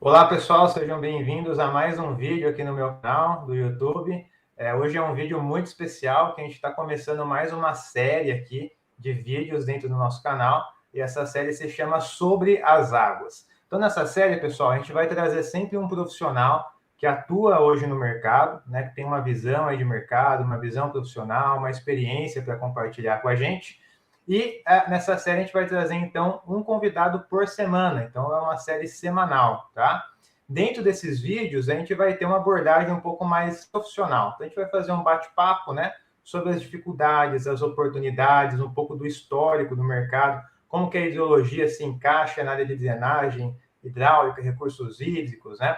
Olá pessoal, sejam bem-vindos a mais um vídeo aqui no meu canal do YouTube. Hoje é um vídeo muito especial que a gente está começando mais uma série aqui de vídeos dentro do nosso canal e essa série se chama Sobre as Águas. Então nessa série, pessoal, a gente vai trazer sempre um profissional que atua hoje no mercado, né, que tem uma visão aí de mercado, uma visão profissional, uma experiência para compartilhar com a gente. E nessa série a gente vai trazer, então, um convidado por semana. Então, é uma série semanal, tá? Dentro desses vídeos, a gente vai ter uma abordagem um pouco mais profissional. Então, a gente vai fazer um bate-papo, né? Sobre as dificuldades, as oportunidades, um pouco do histórico do mercado, como que a ideologia se encaixa na área de drenagem, hidráulica, recursos hídricos, né?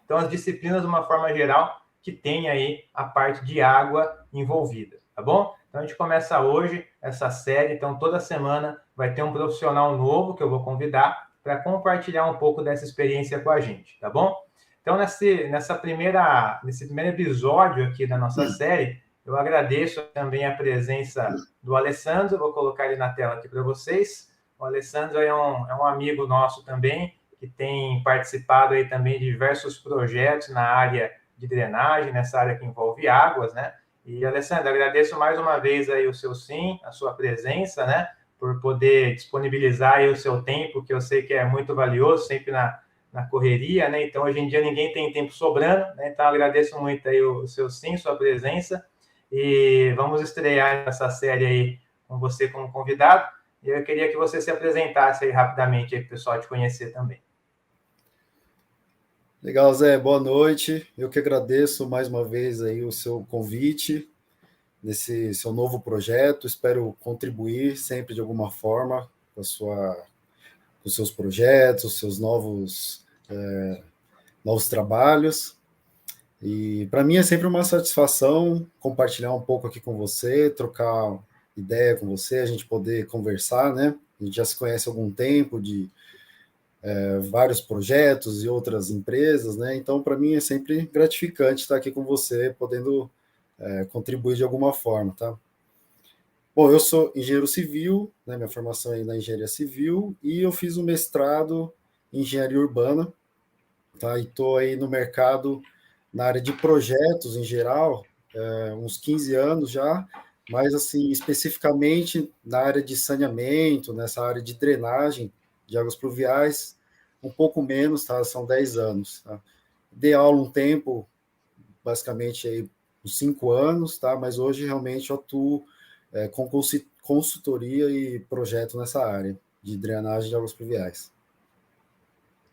Então, as disciplinas, de uma forma geral, que tem aí a parte de água envolvida, tá bom? Então, a gente começa hoje essa série. Então, toda semana vai ter um profissional novo que eu vou convidar para compartilhar um pouco dessa experiência com a gente, tá bom? Então, nesse primeiro episódio aqui da nossa série, eu agradeço também a presença do Alessandro. Vou colocar ele na tela aqui para vocês. O Alessandro é um amigo nosso também, que tem participado aí também de diversos projetos na área de drenagem, nessa área que envolve águas, né? E, Alessandro, agradeço mais uma vez aí o seu sim, a sua presença, né? Por poder disponibilizar aí o seu tempo, que eu sei que é muito valioso, sempre na correria, né? Então, hoje em dia, ninguém tem tempo sobrando, né? Então, agradeço muito aí o seu sim, sua presença. E vamos estrear essa série aí com você como convidado. E eu queria que você se apresentasse aí rapidamente para o pessoal te conhecer também. Legal, Zé, boa noite. Eu que agradeço mais uma vez aí o seu convite nesse seu novo projeto. Espero contribuir sempre de alguma forma com com os seus projetos, seus novos trabalhos. E para mim é sempre uma satisfação compartilhar um pouco aqui com você, trocar ideia com você, a gente poder conversar, né? A gente já se conhece há algum tempo de vários projetos e outras empresas, né? Então, para mim é sempre gratificante estar aqui com você, podendo contribuir de alguma forma, tá? Bom, eu sou engenheiro civil, né? Minha formação é na engenharia civil e eu fiz um mestrado em engenharia urbana, tá? E estou aí no mercado na área de projetos em geral, uns 15 anos já, mas assim especificamente na área de saneamento, nessa área de drenagem de águas pluviais, um pouco menos, tá? São 10 anos, tá? Dei aula um tempo, basicamente aí uns 5 anos, tá? Mas hoje realmente eu atuo com consultoria e projeto nessa área de drenagem de águas pluviais.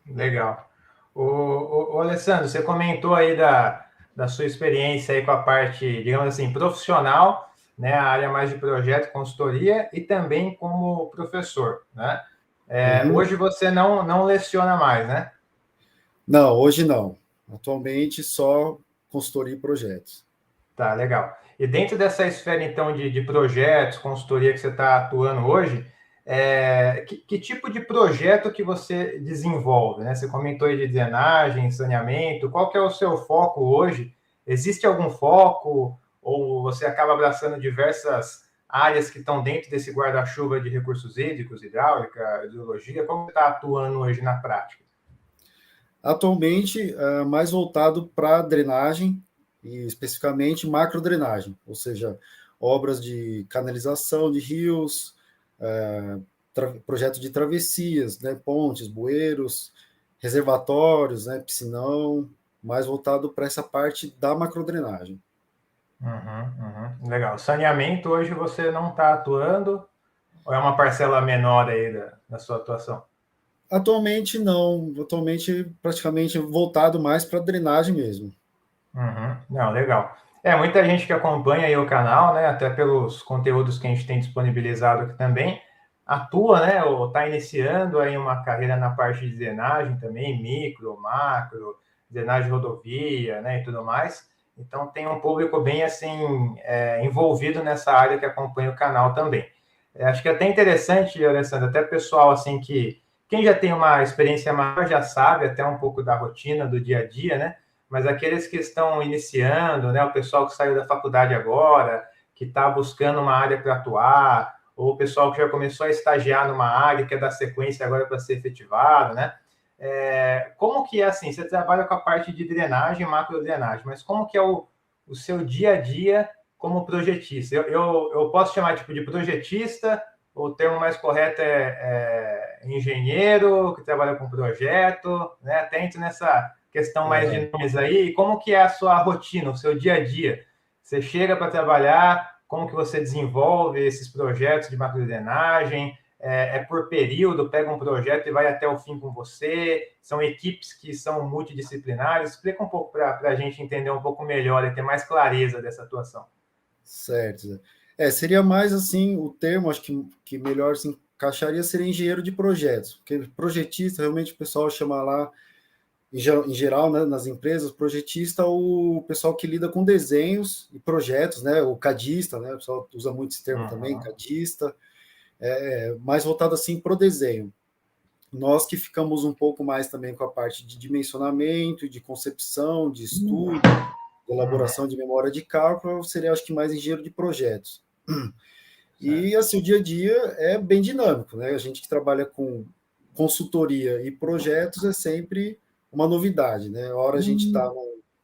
Legal. O Alessandro, você comentou aí da sua experiência aí com a parte, digamos assim, profissional, né? A área mais de projeto, consultoria e também como professor, né? Uhum. Hoje você não leciona mais, né? Não, hoje não. Atualmente só consultoria e projetos. Tá, legal. E dentro dessa esfera, então, de projetos, consultoria que você está atuando hoje, que tipo de projeto que você desenvolve, né? Você comentou aí de drenagem, saneamento, qual que é o seu foco hoje? Existe algum foco ou você acaba abraçando diversas áreas que estão dentro desse guarda-chuva de recursos hídricos, hidráulica, hidrologia? Como você está atuando hoje na prática? Atualmente, mais voltado para drenagem e especificamente macrodrenagem, ou seja, obras de canalização de rios, projeto de travessias, né, pontes, bueiros, reservatórios, né, piscinão, mais voltado para essa parte da macrodrenagem. Legal. Saneamento hoje você não está atuando ou é uma parcela menor aí da sua atuação? Atualmente não, atualmente praticamente voltado mais para drenagem mesmo. Não, legal. Muita gente que acompanha aí o canal, né, até pelos conteúdos que a gente tem disponibilizado aqui também, atua, né, ou está iniciando aí uma carreira na parte de drenagem também, micro, macro, drenagem de rodovia, né, e tudo mais. Então tem um público bem assim envolvido nessa área que acompanha o canal também. Acho que é até interessante, Alessandro, até pessoal assim que quem já tem uma experiência maior já sabe até um pouco da rotina do dia a dia, né? Mas aqueles que estão iniciando, né, o pessoal que saiu da faculdade agora, que está buscando uma área para atuar, ou o pessoal que já começou a estagiar numa área que é da sequência agora para ser efetivado, né? Como que é assim? Você trabalha com a parte de drenagem, macrodrenagem, mas como que é o seu dia a dia como projetista? Eu posso chamar tipo de projetista, ou o termo mais correto é engenheiro que trabalha com projeto, né? Atento nessa questão mais de nomes aí. E como que é a sua rotina, o seu dia a dia? Você chega para trabalhar, como que você desenvolve esses projetos de macrodrenagem? Por período, pega um projeto e vai até o fim com você, são equipes que são multidisciplinares. Explica um pouco para a gente entender um pouco melhor e ter mais clareza dessa atuação. Certo. Seria mais assim, o termo, acho que melhor se encaixaria seria engenheiro de projetos, porque projetista, realmente o pessoal chama lá, em geral, né, nas empresas, projetista, o pessoal que lida com desenhos e projetos, né, o cadista, né, o pessoal usa muito esse termo também, cadista, mais voltado assim para o desenho. Nós que ficamos um pouco mais também com a parte de dimensionamento, de concepção, de estudo, de elaboração de memória de cálculo, seria, acho que, mais engenheiro de projetos. E, assim, o dia a dia é bem dinâmico, né? A gente que trabalha com consultoria e projetos é sempre uma novidade, né? A hora a gente está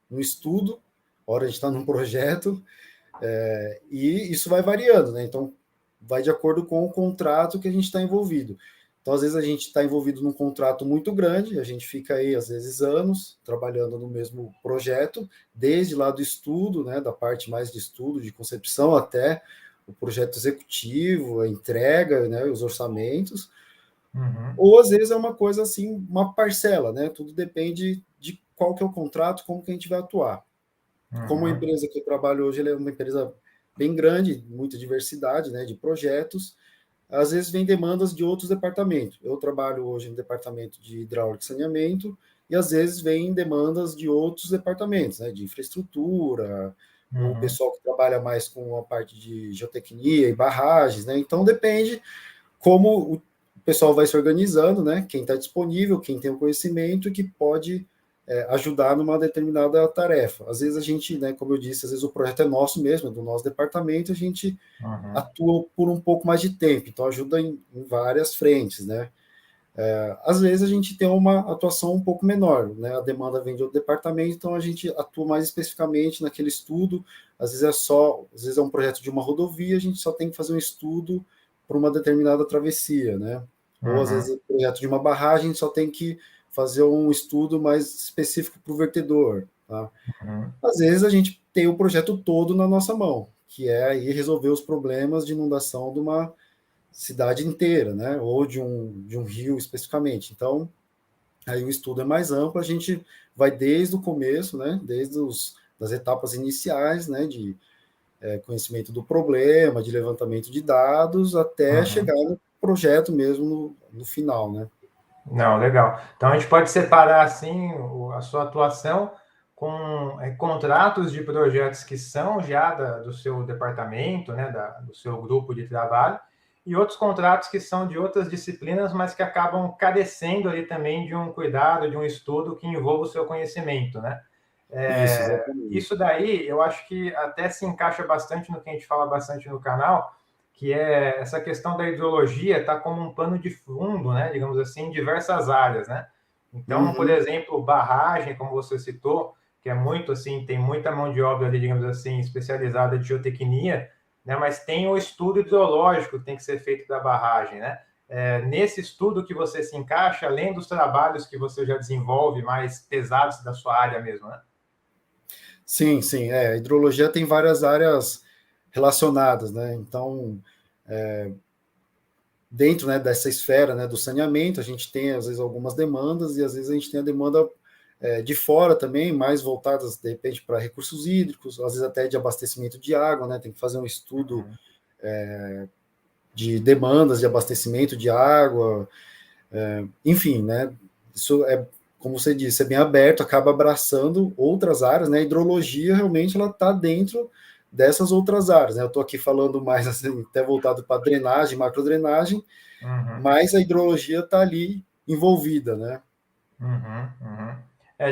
no estudo, a hora a gente está num projeto, e isso vai variando, né? Então, vai de acordo com o contrato que a gente está envolvido. Então, às vezes, a gente está envolvido num contrato muito grande, a gente fica aí, às vezes, anos trabalhando no mesmo projeto, desde lá do estudo, né, da parte mais de estudo, de concepção, até o projeto executivo, a entrega, né, os orçamentos. Ou, às vezes, é uma coisa assim, uma parcela, né? Tudo depende de qual que é o contrato, como que a gente vai atuar. Como a empresa que eu trabalho hoje, ela é uma empresa bem grande, muita diversidade, né, de projetos. Às vezes vem demandas de outros departamentos. Eu trabalho hoje no departamento de hidráulica e saneamento, e às vezes vem demandas de outros departamentos, né, de infraestrutura, o pessoal que trabalha mais com a parte de geotecnia e barragens, né? Então depende como o pessoal vai se organizando, né? Quem está disponível, quem tem o conhecimento, que pode ajudar numa determinada tarefa. Às vezes a gente, né, como eu disse, às vezes o projeto é nosso mesmo, é do nosso departamento, a gente atua por um pouco mais de tempo, então ajuda em várias frentes, né? Às vezes a gente tem uma atuação um pouco menor, né? A demanda vem de outro departamento, então a gente atua mais especificamente naquele estudo. Às vezes é um projeto de uma rodovia, a gente só tem que fazer um estudo para uma determinada travessia, né? Ou às vezes é um projeto de uma barragem, a gente só tem que fazer um estudo mais específico para o vertedor, tá? Às vezes a gente tem o projeto todo na nossa mão, que é aí resolver os problemas de inundação de uma cidade inteira, né? Ou de um rio especificamente. Então, aí o estudo é mais amplo, a gente vai desde o começo, né? Desde das etapas iniciais, né? De conhecimento do problema, de levantamento de dados, até chegar no projeto mesmo no final, né? Não, legal. Então a gente pode separar assim a sua atuação com contratos de projetos que são já do seu departamento, né, do seu grupo de trabalho, e outros contratos que são de outras disciplinas, mas que acabam carecendo ali também de um cuidado, de um estudo que envolva o seu conhecimento, né? Isso, exatamente. Isso daí eu acho que até se encaixa bastante no que a gente fala bastante no canal, que é essa questão da hidrologia está como um pano de fundo, né, digamos assim, em diversas áreas, né? Então, por exemplo, barragem, como você citou, que é muito assim, tem muita mão de obra ali, digamos assim, especializada de geotecnia, né? Mas tem o estudo hidrológico que tem que ser feito da barragem, né? Nesse estudo que você se encaixa, além dos trabalhos que você já desenvolve mais pesados da sua área mesmo, né? Sim, sim. A hidrologia tem várias áreas relacionadas, né? Então, dentro, né, dessa esfera, né, do saneamento, a gente tem, às vezes, algumas demandas, e às vezes a gente tem a demanda de fora também, mais voltadas, de repente, para recursos hídricos, às vezes até de abastecimento de água, né? Tem que fazer um estudo de demandas de abastecimento de água, enfim, né? Isso como você disse, é bem aberto, acaba abraçando outras áreas, né? A hidrologia realmente ela está dentro dessas outras áreas, né? Eu estou aqui falando mais assim, até voltado para drenagem, macrodrenagem, mas a hidrologia está ali envolvida, né?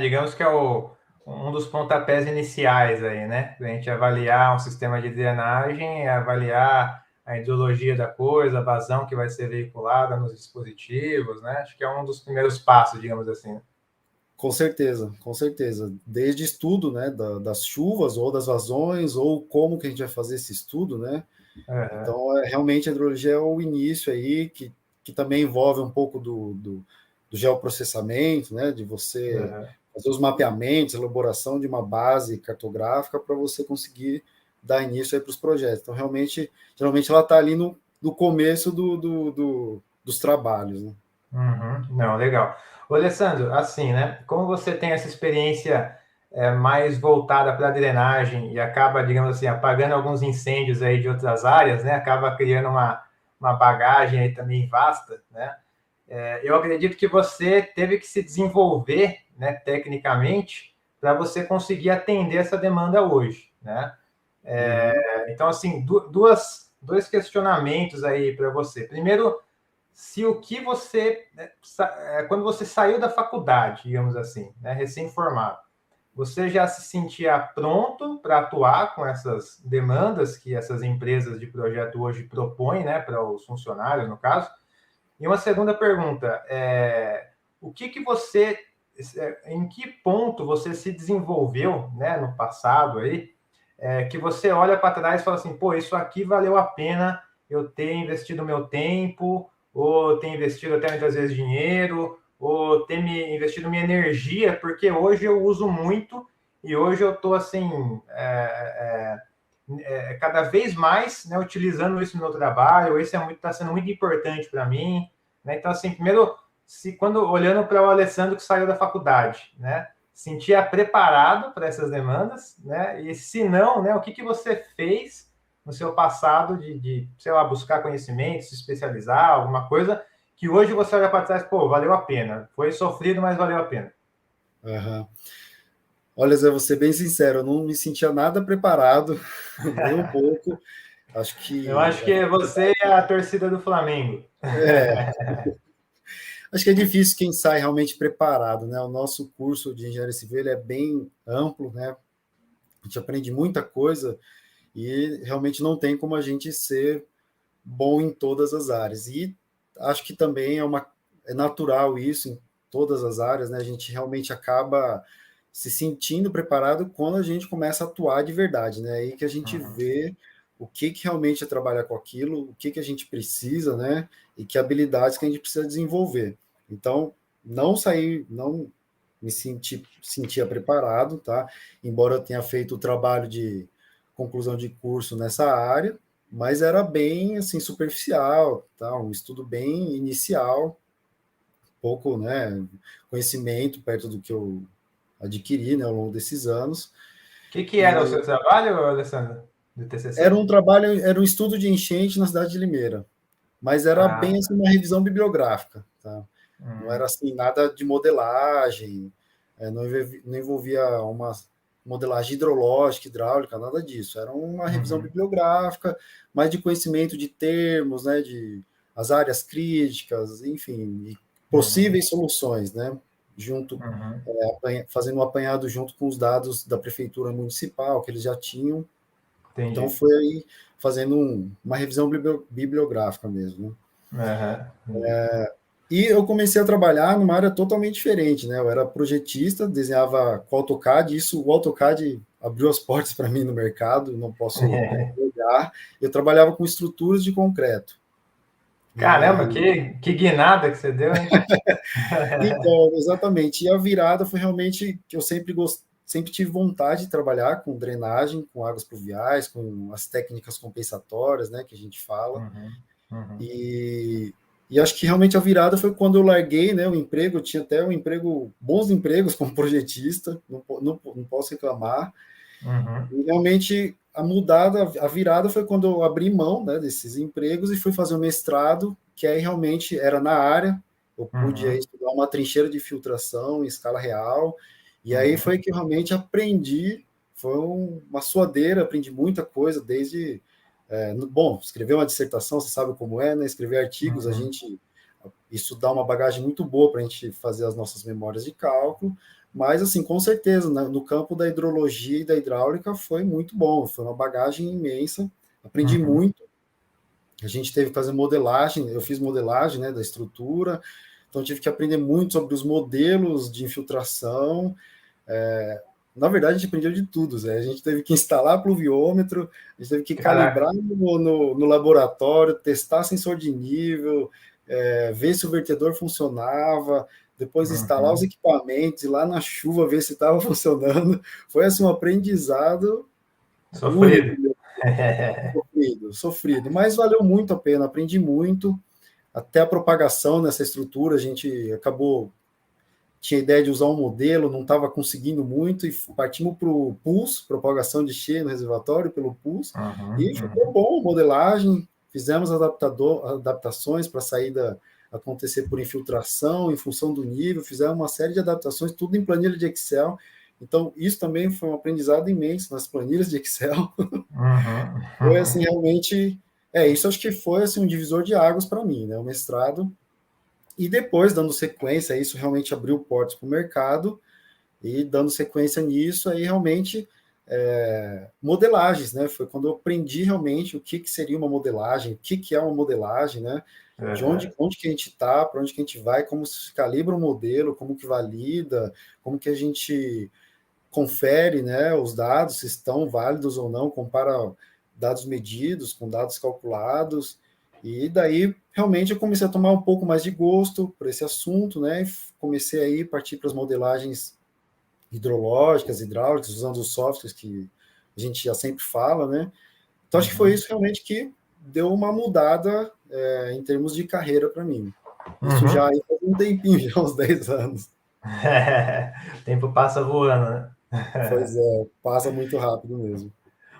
Digamos que é um dos pontapés iniciais aí, né? A gente avaliar um sistema de drenagem, avaliar a hidrologia da coisa, a vazão que vai ser veiculada nos dispositivos, né? Acho que é um dos primeiros passos, digamos assim. Com certeza, com certeza. Desde estudo, né, das chuvas ou das vazões, ou como que a gente vai fazer esse estudo, né? Uhum, Então, realmente a hidrologia é o início aí, que também envolve um pouco do geoprocessamento, né, de você uhum. fazer os mapeamentos, elaboração de uma base cartográfica para você conseguir dar início aí para os projetos. Então, realmente, geralmente ela está ali no começo dos trabalhos, né? Uhum. Não, legal. Ô, Alessandro, assim, né? Como você tem essa experiência mais voltada para a drenagem e acaba, digamos assim, apagando alguns incêndios aí de outras áreas, né? Acaba criando uma bagagem aí também vasta, né? Eu acredito que você teve que se desenvolver, né, tecnicamente para você conseguir atender essa demanda hoje, né? Uhum, Então, assim, dois questionamentos aí para você. Primeiro, se o que você, né, quando você saiu da faculdade, digamos assim, né, recém-formado, você já se sentia pronto para atuar com essas demandas que essas empresas de projeto hoje propõem, né, para os funcionários, no caso? E uma segunda pergunta, o que você, em que ponto você se desenvolveu, né, no passado aí, que você olha para trás e fala assim, pô, isso aqui valeu a pena eu ter investido meu tempo, ou ter investido até muitas vezes dinheiro, ou ter me investido minha energia, porque hoje eu uso muito e hoje eu estou assim, cada vez mais, né, utilizando isso no meu trabalho, isso está sendo muito importante para mim, né? Então, assim, primeiro, se quando olhando para o Alessandro que saiu da faculdade, né, sentia preparado para essas demandas, né? E se não, né, o que você fez no seu passado sei lá, buscar conhecimento, se especializar, alguma coisa que hoje você olha para trás, pô, valeu a pena. Foi sofrido, mas valeu a pena. uhum. Olha, Zé, vou ser bem sincero, eu não me sentia nada preparado, nem um pouco. Acho Eu que acho que você é a torcida do Flamengo. é, acho que é difícil quem sai realmente preparado, né? O nosso curso de engenharia civil ele é bem amplo, né? A gente aprende muita coisa e realmente não tem como a gente ser bom em todas as áreas. E acho que também é natural isso em todas as áreas, né? A gente realmente acaba se sentindo preparado quando a gente começa a atuar de verdade, né? Aí que a gente Uhum, vê que realmente é trabalhar com aquilo, o que a gente precisa, né? E que habilidades que a gente precisa desenvolver. Então, não me sentia preparado, tá? Embora eu tenha feito o trabalho de conclusão de curso nessa área, mas era bem assim superficial, tá? Um estudo bem inicial, pouco, né, conhecimento perto do que eu adquiri, né, ao longo desses anos. que era o E seu trabalho, Alessandro, do era TCC? um trabalho, era um estudo de enchente na cidade de Limeira, mas era Ah, bem assim, uma revisão bibliográfica, tá? Não era hum, assim nada de modelagem, não envolvia uma modelagem hidrológica, hidráulica, nada disso. Era uma revisão uhum, bibliográfica, mais de conhecimento de termos, né, de as áreas críticas, enfim, e uhum, possíveis soluções, né, junto uhum, fazendo um apanhado junto com os dados da prefeitura municipal que eles já tinham. Então entendi. foi aí fazendo uma revisão bibliográfica mesmo, né? Aham, entendi. E eu comecei a trabalhar numa área totalmente diferente, né? Eu era projetista, desenhava com AutoCAD, isso o AutoCAD abriu as portas para mim no mercado, não posso negar. Eu trabalhava com estruturas de concreto. Caramba, E que guinada que você deu, hein? então, exatamente. E a virada foi realmente que eu sempre tive vontade de trabalhar com drenagem, com águas pluviais, com as técnicas compensatórias, né, que a gente fala. Uhum, uhum, E, e acho que realmente a virada foi quando eu larguei, né, o emprego. Eu tinha até bons empregos como projetista, não posso reclamar. uhum, E realmente a virada foi quando eu abri mão, né, desses empregos e fui fazer o mestrado, que aí realmente era na área. Eu pude aí uhum, estudar uma trincheira de filtração em escala real. E aí uhum, foi que eu realmente aprendi, foi uma suadeira, aprendi muita coisa desde bom, escrever uma dissertação, você sabe como é, né? Escrever artigos, uhum, isso dá uma bagagem muito boa para a gente fazer as nossas memórias de cálculo, mas, assim, com certeza, no campo da hidrologia e da hidráulica foi muito bom, foi uma bagagem imensa, aprendi uhum. muito, A gente teve que fazer modelagem, eu fiz modelagem, né, da estrutura, então tive que aprender muito sobre os modelos de infiltração. Na verdade, a gente aprendeu de tudo, Zé. A gente teve que instalar pluviômetro, a gente teve que Caraca. calibrar no laboratório, testar sensor de nível, ver se o vertedor funcionava, depois instalar os Uhum. equipamentos, ir lá na chuva ver se estava funcionando. Foi assim um aprendizado único, Sofrido. sofrido, sofrido, mas valeu muito a pena, aprendi muito, até a propagação nessa estrutura, a gente acabou, tinha a ideia de usar um modelo, não estava conseguindo muito, e partimos para o pulse, propagação de cheia no reservatório pelo pulse, Uhum, e ficou uhum. bom a modelagem, fizemos adaptações para a saída acontecer por infiltração, em função do nível, fizemos uma série de adaptações, tudo em planilha de Excel, então isso também foi um aprendizado imenso nas planilhas de Excel. Uhum. Foi assim, realmente, isso acho que foi assim, um divisor de águas para mim, né? O mestrado. E depois, dando sequência, isso realmente abriu portas para o mercado, e dando sequência nisso, aí realmente modelagens, né? Foi quando eu aprendi realmente o que, que seria uma modelagem, o que, que é uma modelagem, né? De Uhum. onde que a gente está, para onde que a gente vai, como se calibra o modelo, como que valida, como que a gente confere, né, os dados, se estão válidos ou não, compara dados medidos com dados calculados, e daí realmente eu comecei a tomar um pouco mais de gosto por esse assunto, né, e comecei aí a partir para as modelagens hidrológicas, hidráulicas, usando os softwares que a gente já sempre fala, né, então acho que foi Uhum. isso realmente que deu uma mudada em termos de carreira para mim. Isso Uhum. já faz um tempinho, já uns 10 anos. O tempo passa voando, né? Pois é, passa muito rápido mesmo.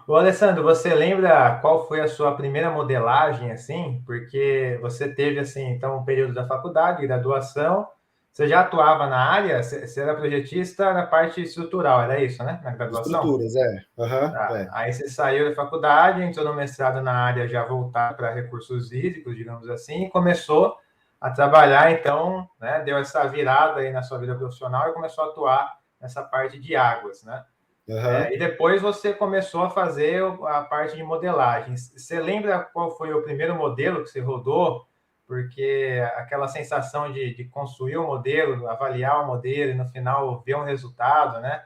Ô, Alessandro, você lembra qual foi a sua primeira modelagem, assim? Porque você teve, assim, então, um período da faculdade, graduação, você já atuava na área? Você era projetista na parte estrutural, era isso, né? Na graduação? Estruturas, aham, Tá. Aí você saiu da faculdade, entrou no mestrado na área já voltada para recursos hídricos, digamos assim, e começou a trabalhar, então, né, deu essa virada aí na sua vida profissional e começou a atuar nessa parte de águas, né? aham. E depois você começou a fazer a parte de modelagem. Você lembra qual foi o primeiro modelo que você rodou? Porque aquela sensação de construir o modelo, avaliar o modelo e no final ver um resultado, né?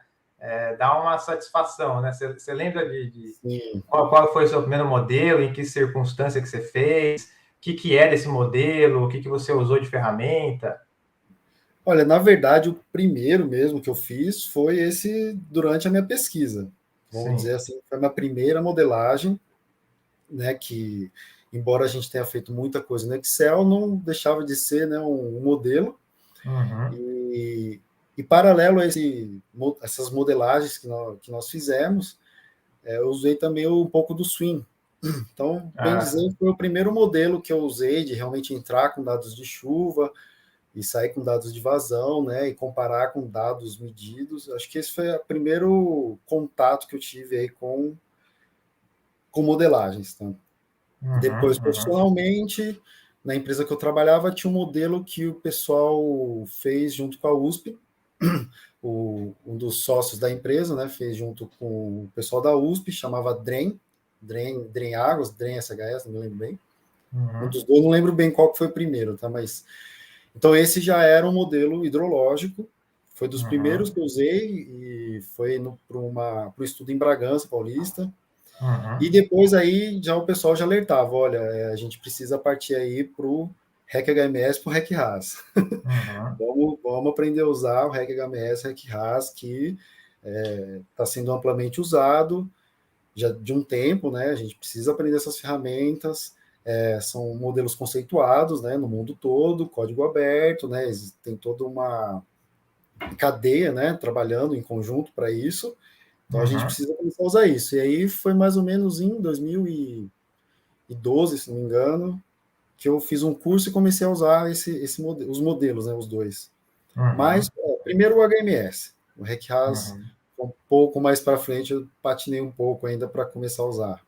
Dá uma satisfação, né? Você lembra de Sim. qual foi o seu primeiro modelo, em que circunstância que você fez, o que era esse modelo, o que você usou de ferramenta? Olha, na verdade, o primeiro mesmo que eu fiz foi esse durante a minha pesquisa. Vamos dizer Sim. assim, foi a minha primeira modelagem, né, que embora a gente tenha feito muita coisa no Excel, não deixava de ser, né, um modelo. Uhum. E paralelo a essas modelagens que nós fizemos, eu usei também um pouco do Swim. Então, bem Ah, dizer, foi o primeiro modelo que eu usei de realmente entrar com dados de chuva, e sair com dados de vazão, né, e comparar com dados medidos. Acho que esse foi o primeiro contato que eu tive aí com modelagens. Tá? uhum, Depois, uhum, profissionalmente, na empresa que eu trabalhava, tinha um modelo que o pessoal fez junto com a USP, um dos sócios da empresa, né, fez junto com o pessoal da USP, chamava DREN Águas, DREN SHS, não me lembro bem. Um uhum, dos dois, não lembro bem qual que foi o primeiro, tá? Mas então, esse já era um modelo hidrológico, foi dos primeiros uhum, que eu usei, e foi para o estudo em Bragança Paulista. E uhum. depois aí já o pessoal já alertava: olha, a gente precisa partir aí para o REC HMS para o REC RAS. Uhum, Vamos aprender a usar o REC HMS, REC RAS, que está sendo amplamente usado já de um tempo, né? A gente precisa aprender essas ferramentas. São modelos conceituados, né, no mundo todo, código aberto, né, tem toda uma cadeia, né, trabalhando em conjunto para isso, então a gente uhum. precisa começar a usar isso. E aí foi mais ou menos em 2012, se não me engano, que eu fiz um curso e comecei a usar os modelos, né, os dois. Mas, Uhum, primeiro o HMS, o RecRAS, uhum, um pouco mais para frente, eu patinei um pouco ainda para começar a usar.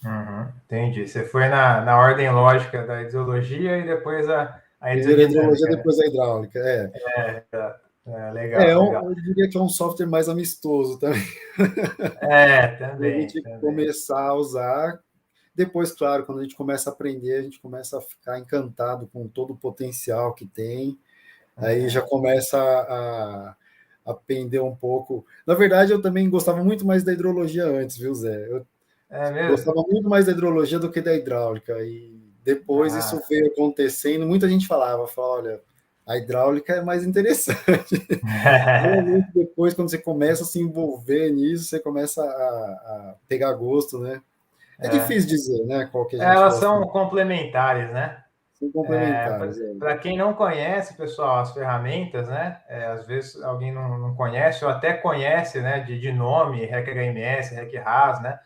uhum. Entendi. Você foi na ordem lógica da ideologia e depois a Primeiro a hidrologia, hidrodinâmica, né? depois a hidráulica. Legal, legal. Eu diria que é um software mais amistoso também. A Também, gente também. começar a usar. Depois, claro, quando a gente começa a aprender, a gente começa a ficar encantado com todo o potencial que tem, aí já começa a pender um pouco. Na verdade, eu também gostava muito mais da hidrologia antes, viu, Zé? Eu É mesmo? gostava muito mais da hidrologia do que da hidráulica, e depois isso Ah. veio acontecendo, muita gente falava, olha, a hidráulica é mais interessante. Realmente, depois, quando você começa a se envolver nisso, você começa a pegar gosto, né? É É. difícil dizer, né, qual que a gente Elas gosta, são complementares, né? são complementares. É. Para quem não conhece, pessoal, as ferramentas, né? Às vezes alguém não conhece, ou até conhece, né? De nome, RecHMS, RecRAS, né?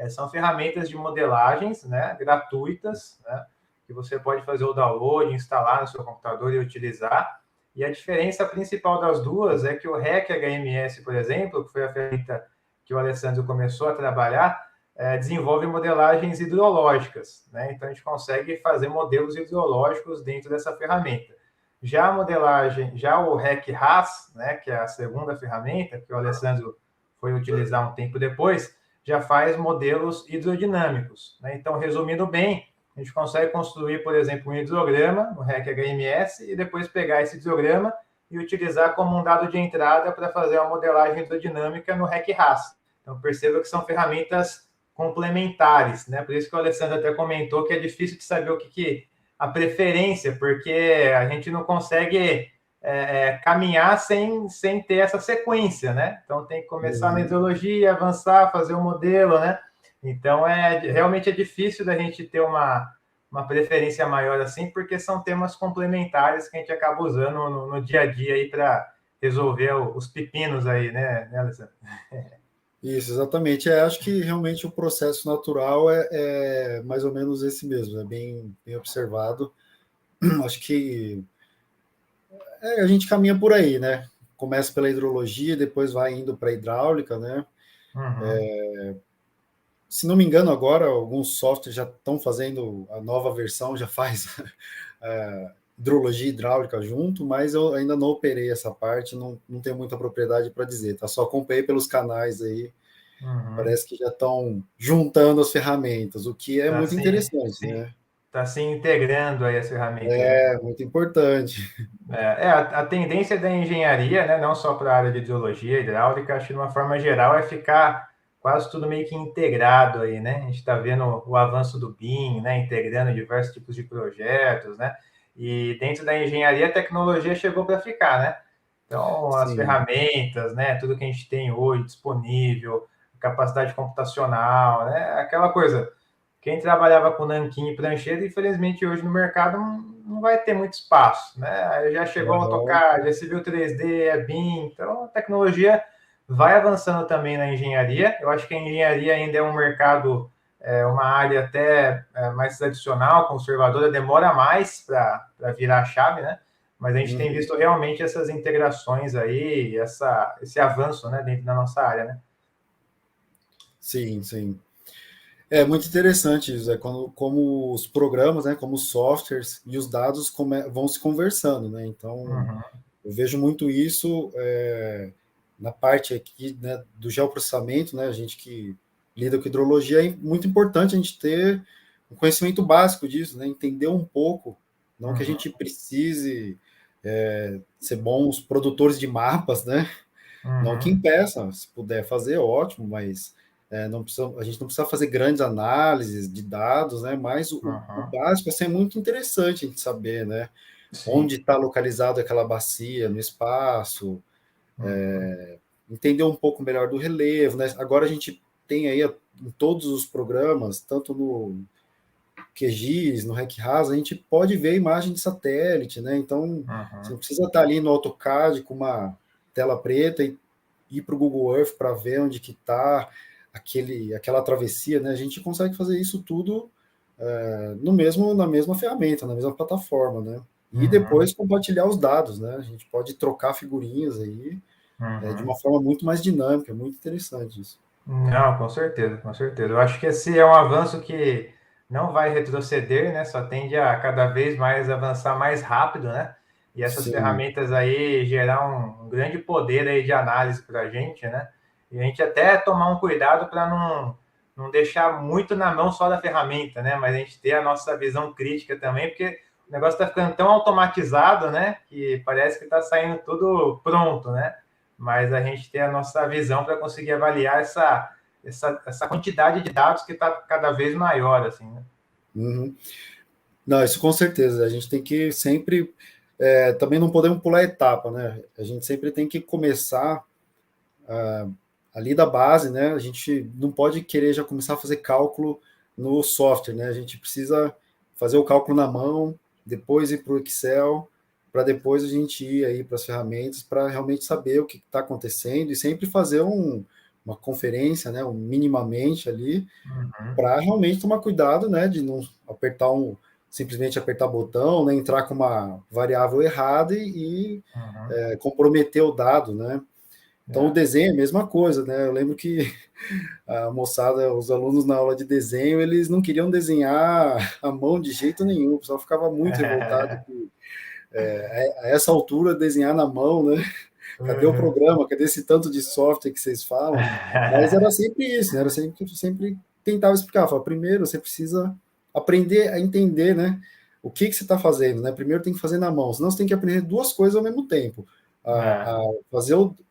São ferramentas de modelagens, né? Gratuitas, né? Que você pode fazer o download, instalar no seu computador e utilizar. E a diferença principal das duas é que o RecHMS, por exemplo, que foi a ferramenta que o Alessandro começou a trabalhar, desenvolve modelagens hidrológicas, né? Então a gente consegue fazer modelos hidrológicos dentro dessa ferramenta. Já a modelagem, já o RecRAS, né, que é a segunda ferramenta que o Alessandro foi utilizar um tempo depois, já faz modelos hidrodinâmicos, né? Então, resumindo bem, a gente consegue construir, por exemplo, um hidrograma no RecHMS e depois pegar esse hidrograma e utilizar como um dado de entrada para fazer a modelagem hidrodinâmica no RecRAS. Então, perceba que são ferramentas complementares, né? Por isso que o Alessandro até comentou que é difícil de saber o que a preferência, porque a gente não consegue caminhar sem ter essa sequência, né? Então tem que começar na Uhum. hidrologia, avançar, fazer o modelo, né? Então realmente é difícil da gente ter uma preferência maior assim, porque são temas complementares que a gente acaba usando no dia a dia aí para resolver os pepinos aí, né Alessandro? Isso, exatamente. Acho que realmente o processo natural é mais ou menos esse mesmo, é bem observado. Acho que a gente caminha por aí, né? Começa pela hidrologia, depois vai indo para a hidráulica, né? Uhum. Se não me engano, agora alguns softwares já estão fazendo a nova versão, já faz hidrologia e hidráulica junto, mas eu ainda não operei essa parte, não tenho muita propriedade para dizer, tá? Só acompanhei pelos canais aí, Uhum. parece que já estão juntando as ferramentas, o que é Tá muito interessante, né? tá se integrando aí as ferramentas, né? É muito importante. A tendência da engenharia, né, não só para a área de hidrologia, hidráulica, acho que de uma forma geral é ficar quase tudo meio que integrado aí, né? A gente está vendo o avanço do BIM, né, integrando diversos tipos de projetos, né? E dentro da engenharia a tecnologia chegou para ficar, né? Então, as Sim. ferramentas, né, tudo que a gente tem hoje disponível, capacidade computacional, né, aquela coisa. Quem trabalhava com nanquim e prancheta, infelizmente hoje no mercado não vai ter muito espaço, né? Aí já chegou o Uhum. AutoCAD, já se viu 3D, é BIM, então a tecnologia vai avançando também na engenharia. Eu acho que a engenharia ainda é um mercado, uma área até mais tradicional, conservadora, demora mais para virar a chave, né? Mas a gente tem Uhum. visto realmente essas integrações aí, esse avanço, né, dentro da nossa área, né? Sim, sim. É muito interessante isso, como os programas, né, como os softwares e os dados vão se conversando, né? Então, Uhum, eu vejo muito isso na parte aqui, né, do geoprocessamento, né? A gente que lida com hidrologia, é muito importante a gente ter um conhecimento básico disso, né? Entender um pouco, não que a gente uhum, precise ser bons produtores de mapas, né? Não que uhum, impeça, se puder fazer, ótimo, mas não precisa, a gente não precisa fazer grandes análises de dados, né? Mas o uhum. básico assim, é muito interessante a gente saber, né? Sim. Onde está localizado aquela bacia no espaço, Uhum, entender um pouco melhor do relevo, né? Agora a gente tem aí em todos os programas, tanto no QGIS, no RecRAS, a gente pode ver a imagem de satélite, né? Então, você uhum. não precisa estar ali no AutoCAD com uma tela preta e ir para o Google Earth para ver onde que está aquela travessia, né? A gente consegue fazer isso tudo no mesmo na mesma ferramenta, na mesma plataforma, né? E Uhum, depois compartilhar os dados, né? A gente pode trocar figurinhas aí de uhum. uma forma muito mais dinâmica, muito interessante isso. Não, com certeza, com certeza. Eu acho que esse é um avanço que não vai retroceder, né? Só tende a cada vez mais avançar mais rápido, né? E essas Sim, ferramentas aí gerar um grande poder aí de análise para a gente, né? E a gente até tomar um cuidado para não deixar muito na mão só da ferramenta, né? Mas a gente ter a nossa visão crítica também, porque o negócio está ficando tão automatizado, né? Que parece que está saindo tudo pronto, né? Mas a gente ter a nossa visão para conseguir avaliar essa quantidade de dados que está cada vez maior, assim, né? Uhum. Não, isso com certeza. A gente tem que sempre. Também não podemos pular etapa, né? A gente sempre tem que começar ali da base, né? A gente não pode querer já começar a fazer cálculo no software, né? A gente precisa fazer o cálculo na mão, depois ir para o Excel, para depois a gente ir aí para as ferramentas para realmente saber o que está acontecendo e sempre fazer uma conferência, né? Minimamente ali, Uhum. para realmente tomar cuidado, né? De não simplesmente apertar botão, né? Entrar com uma variável errada Uhum. comprometer o dado, né? Então, o É. desenho é a mesma coisa, né? Eu lembro que a moçada, os alunos na aula de desenho, eles não queriam desenhar à mão de jeito nenhum, o pessoal ficava muito revoltado que, a essa altura, desenhar na mão, né? Cadê o Uhum. programa? Cadê esse tanto de software que vocês falam? Mas era sempre isso, né? Era sempre tentava explicar. Falava, primeiro, você precisa aprender a entender, né? O que você está fazendo, né? Primeiro tem que fazer na mão, senão você tem que aprender duas coisas ao mesmo tempo. É.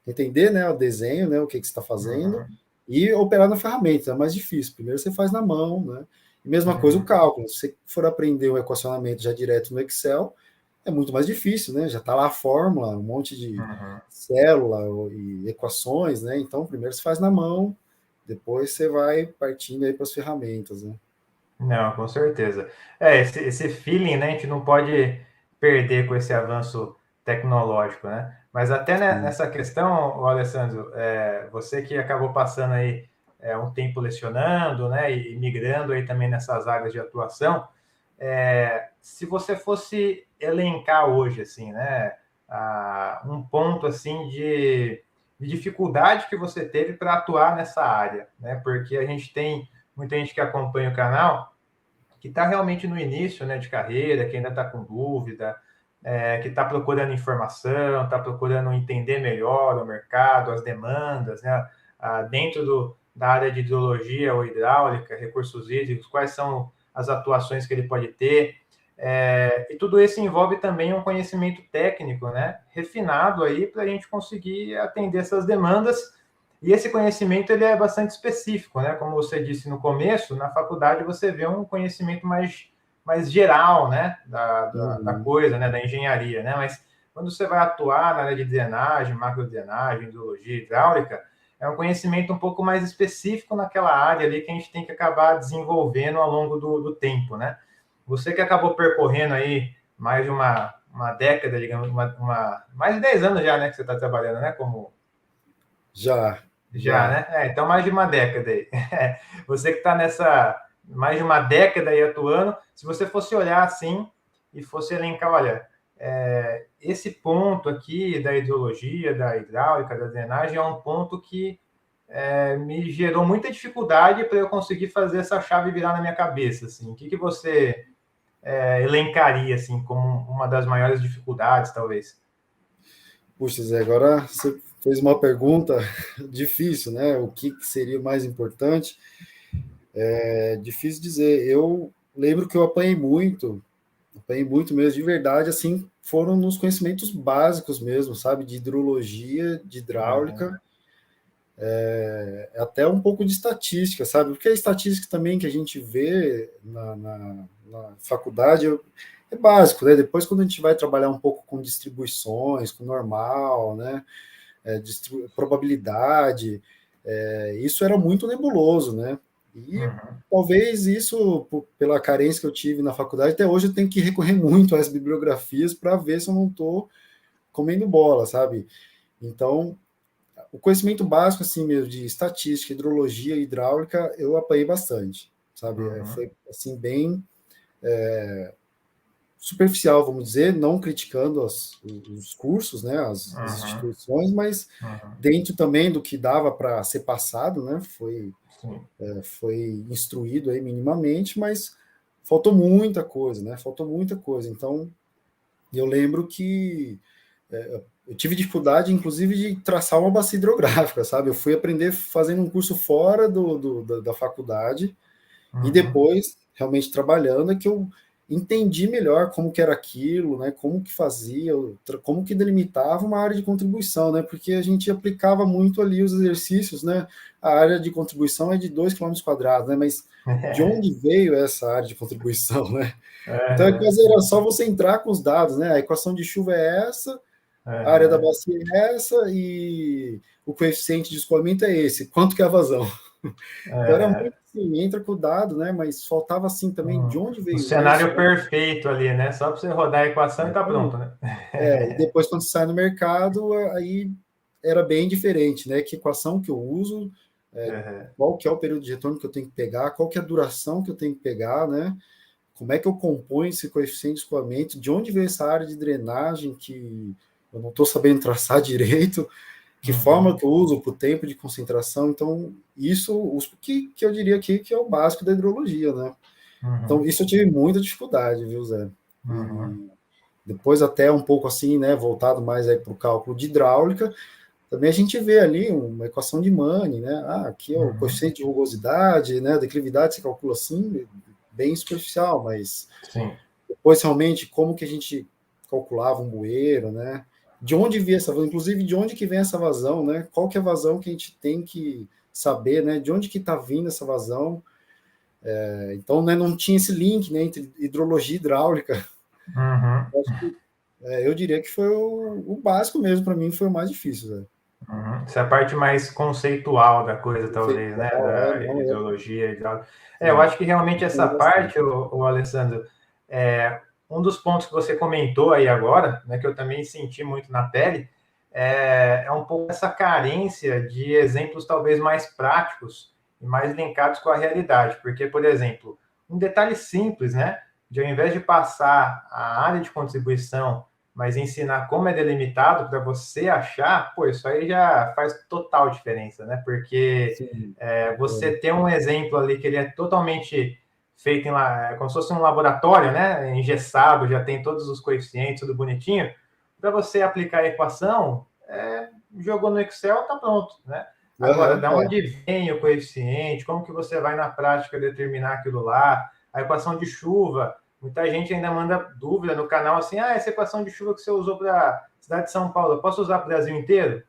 Entender, né, o desenho, né, o que você está fazendo, Uhum. e operar na ferramenta, é mais difícil. Primeiro você faz na mão, né? E mesma coisa o Uhum. cálculo. Se você for aprender o equacionamento já direto no Excel, é muito mais difícil, né? Já está lá a fórmula, um monte de Uhum. célula e equações, né? Então, primeiro você faz na mão, depois você vai partindo aí para as ferramentas, né? Não, com certeza. Esse feeling, né, a gente não pode perder com esse avanço tecnológico, né? Mas até Sim. nessa questão, Alessandro, você que acabou passando aí um tempo lecionando, né, e migrando aí também nessas áreas de atuação, se você fosse elencar hoje, assim, né, um ponto assim de dificuldade que você teve para atuar nessa área, né? Porque a gente tem muita gente que acompanha o canal que está realmente no início, né, de carreira, que ainda está com dúvida, que está procurando informação, está procurando entender melhor o mercado, as demandas, né, dentro da área de hidrologia ou hidráulica, recursos hídricos, quais são as atuações que ele pode ter. E tudo isso envolve também um conhecimento técnico, né, refinado aí para a gente conseguir atender essas demandas. E esse conhecimento ele é bastante específico, né? Como você disse no começo, na faculdade você vê um conhecimento mais geral, né? Da Uhum. coisa, né? Da engenharia, né? Mas quando você vai atuar na área de drenagem, macrodrenagem, hidrologia, hidráulica, é um conhecimento um pouco mais específico naquela área ali que a gente tem que acabar desenvolvendo ao longo do tempo, né? Você que acabou percorrendo aí mais de uma década, digamos, mais de 10 anos já, né? Que você está trabalhando, né? Como Já, já, já. né? Então, mais de uma década aí. Você que está nessa mais de uma década aí atuando, se você fosse olhar assim e fosse elencar, olha, esse ponto aqui da hidrologia, da hidráulica, da drenagem é um ponto que me gerou muita dificuldade para eu conseguir fazer essa chave virar na minha cabeça. Assim. O que você elencaria assim como uma das maiores dificuldades, talvez? Puxa, Zé, agora você fez uma pergunta difícil, né? O que seria o mais importante? É difícil dizer. Eu lembro que eu apanhei muito mesmo, de verdade, assim, foram nos conhecimentos básicos mesmo, sabe? De hidrologia, de Uhum, hidráulica, até um pouco de estatística, sabe? Porque a estatística também que a gente vê na faculdade é básico, né? Depois, quando a gente vai trabalhar um pouco com distribuições, com normal, né? Probabilidade, isso era muito nebuloso, né? E uhum, talvez isso, pela carência que eu tive na faculdade, até hoje eu tenho que recorrer muito às bibliografias para ver se eu não estou comendo bola, sabe? Então, o conhecimento básico, assim mesmo, de estatística, hidrologia, hidráulica, eu apanhei bastante, sabe? uhum, Foi, assim, bem superficial, vamos dizer, não criticando os cursos, né, as uhum, instituições, mas uhum. dentro também do que dava para ser passado, né, Sim. foi instruído aí minimamente, mas faltou muita coisa, né, faltou muita coisa. Então, eu lembro que eu tive dificuldade, inclusive, de traçar uma bacia hidrográfica, sabe? Eu fui aprender fazendo um curso fora da faculdade, e Uhum. depois, realmente trabalhando, é que eu entendi melhor como que era aquilo, né? Como que fazia, como que delimitava uma área de contribuição, né? Porque a gente aplicava muito ali os exercícios, né? A área de contribuição é de 2 km², né? Mas de onde veio essa área de contribuição, né? Então, a Uhum. quase era só você entrar com os dados, né? A equação de chuva é essa, a área da Uhum. bacia é essa e o coeficiente de escoamento é esse. Quanto que é a vazão? Então era Uhum. muito assim, entra com o dado, né? Mas faltava assim também de onde O veio isso, cenário né? perfeito ali, né? Só para você rodar a equação e tá pronto, Exatamente. né? E depois quando sai no mercado, aí era bem diferente, né? Que equação que eu uso, Uhum. qual que é o período de retorno que eu tenho que pegar, qual que é a duração que eu tenho que pegar, né? Como é que eu componho esse coeficiente de escoamento, de onde veio essa área de drenagem que eu não estou sabendo traçar direito, que forma Uhum. que eu uso para o tempo de concentração. Então, isso que eu diria aqui que é o básico da hidrologia, né? Então, Uhum. isso eu tive muita dificuldade, viu, Zé? Uhum. E depois até um pouco assim, né, voltado mais aí para o cálculo de hidráulica, também a gente vê ali uma equação de Mann, né? Ah, aqui é o Uhum. coeficiente de rugosidade, né? A declividade se calcula assim, bem superficial, mas Sim. depois realmente como que a gente calculava um bueiro, né? De onde via essa vazão, inclusive de onde que vem essa vazão, né? Qual que é a vazão que a gente tem que saber, né? De onde que está vindo essa vazão? Então, né, não tinha esse link, né, entre hidrologia e hidráulica. Uhum. Eu diria que foi o básico mesmo para mim, foi o mais difícil, né? Uhum. Essa é a parte mais conceitual da coisa, talvez, né? Conceitual, Da não, ideologia e tal. Eu sim, acho que realmente essa bastante. parte, o Alessandro, um dos pontos que você comentou aí agora, né, que eu também senti muito na pele, é um pouco essa carência de exemplos talvez mais práticos e mais linkados com a realidade. Porque, por exemplo, um detalhe simples, né? De ao invés de passar a área de contribuição mas ensinar como é delimitado para você achar, pô, isso aí já faz total diferença, né? Porque Sim, você tem um exemplo ali que ele é totalmente feito em lá, como se fosse um laboratório, né? Engessado, já tem todos os coeficientes, tudo bonitinho. Para você aplicar a equação, jogou no Excel, tá pronto, né? Agora, aham, da onde vem o coeficiente? Como que você vai na prática determinar aquilo lá? A equação de chuva, muita gente ainda manda dúvida no canal assim: essa equação de chuva que você usou para a cidade de São Paulo, eu posso usar para o Brasil inteiro?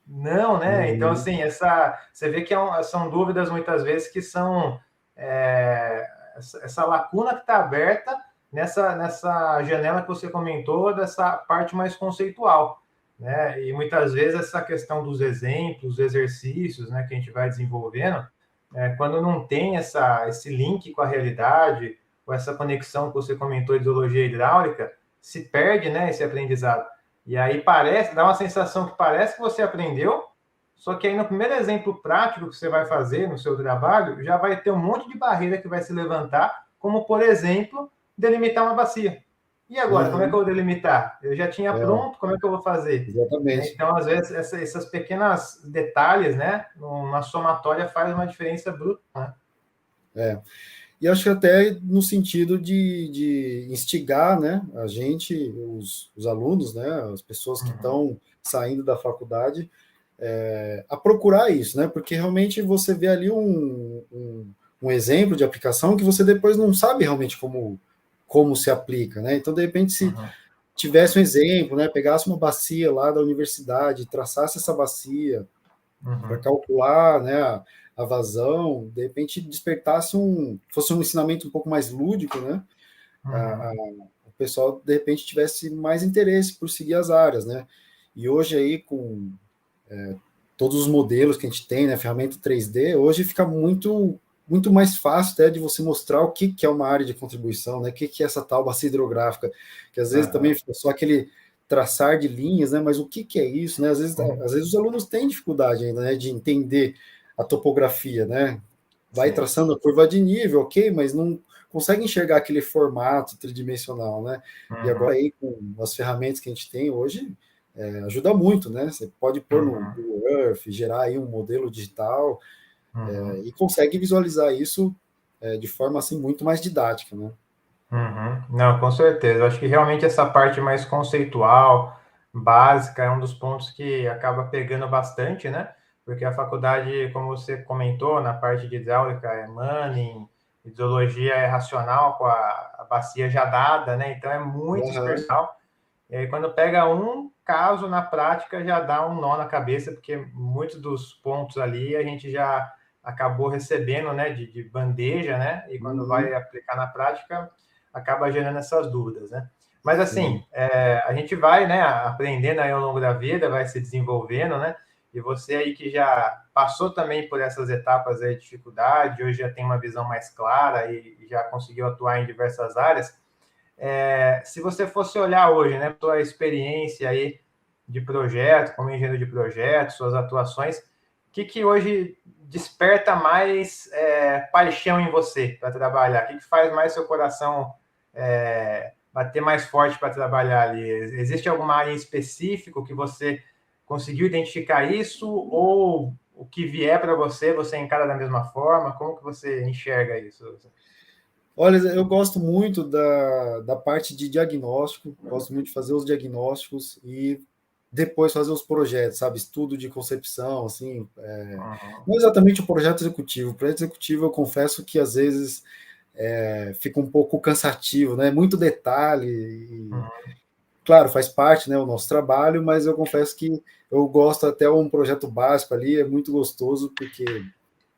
Não, né? Então, uhum, assim, você vê que são dúvidas muitas vezes que são essa lacuna que está aberta nessa janela que você comentou, dessa parte mais conceitual. Né? E muitas vezes essa questão dos exemplos, exercícios, né, que a gente vai desenvolvendo, quando não tem esse link com a realidade, ou essa conexão que você comentou, ideologia hidráulica, se perde, né, esse aprendizado. E aí dá uma sensação que parece que você aprendeu, só que aí no primeiro exemplo prático que você vai fazer no seu trabalho, já vai ter um monte de barreira que vai se levantar, como por exemplo, delimitar uma bacia. E agora, como é que eu uhum, vou delimitar? Eu já tinha pronto, como é que eu vou fazer? Né? exatamente. Então, às vezes, essas pequenas detalhes, né, uma somatória faz uma diferença bruta. Né? E acho que até no sentido de instigar, né, a gente, os alunos, né, as pessoas que Uhum, estão saindo da faculdade, a procurar isso, né, porque realmente você vê ali um exemplo de aplicação que você depois não sabe realmente como se aplica, né, então de repente se uhum, tivesse um exemplo, né, pegasse uma bacia lá da universidade, traçasse essa bacia, para uhum, calcular, né, a vazão, de repente despertasse fosse um ensinamento um pouco mais lúdico, né, uhum, o pessoal de repente tivesse mais interesse por seguir as áreas, né, e hoje aí com todos os modelos que a gente tem, né, ferramenta 3D, hoje fica muito mais fácil até de você mostrar o que é uma área de contribuição, né, o que é essa tal bacia hidrográfica, que às vezes também uhum, fica só aquele traçar de linhas, né, mas o que é isso, né, às vezes os alunos têm dificuldade ainda, né, de entender a topografia, né, vai sim. traçando a curva de nível, ok, mas não consegue enxergar aquele formato tridimensional, né, e Uhum, agora aí com as ferramentas que a gente tem hoje, ajuda muito, né? Você pode pôr no uhum, Google Earth, gerar aí um modelo digital uhum. e consegue visualizar isso de forma assim muito mais didática, né? Uhum. Não, com certeza. Eu acho que realmente essa parte mais conceitual, básica, é um dos pontos que acaba pegando bastante, né? Porque a faculdade, como você comentou, na parte de hidráulica é Manning, hidrologia é racional com a bacia já dada, né? Então é muito Aham, dispersal. E aí, quando pega um caso na prática, já dá um nó na cabeça, porque muitos dos pontos ali a gente já acabou recebendo, né, de bandeja, né? E quando vai uhum, aplicar na prática, acaba gerando essas dúvidas, né? Mas sim. assim, a gente vai, né, aprendendo aí ao longo da vida, vai se desenvolvendo, né? E você aí que já passou também por essas etapas aí de dificuldade, hoje já tem uma visão mais clara e já conseguiu atuar em diversas áreas. Se você fosse olhar hoje, né, sua experiência aí de projeto, como engenheiro de projeto, suas atuações, o que hoje desperta mais paixão em você para trabalhar? O que faz mais seu coração bater mais forte para trabalhar ali? Existe alguma área em específico que você conseguiu identificar isso ou o que vier para você, você encara da mesma forma? Como que você enxerga isso? Olha, eu gosto muito da parte de diagnóstico, gosto muito de fazer os diagnósticos e depois fazer os projetos, sabe? Estudo de concepção, assim. Uhum, Não exatamente o projeto executivo. O projeto executivo, eu confesso que às vezes fica um pouco cansativo, né? Muito detalhe. E, uhum, claro, faz parte, né, o nosso trabalho, mas eu confesso que eu gosto até um projeto básico ali, é muito gostoso, porque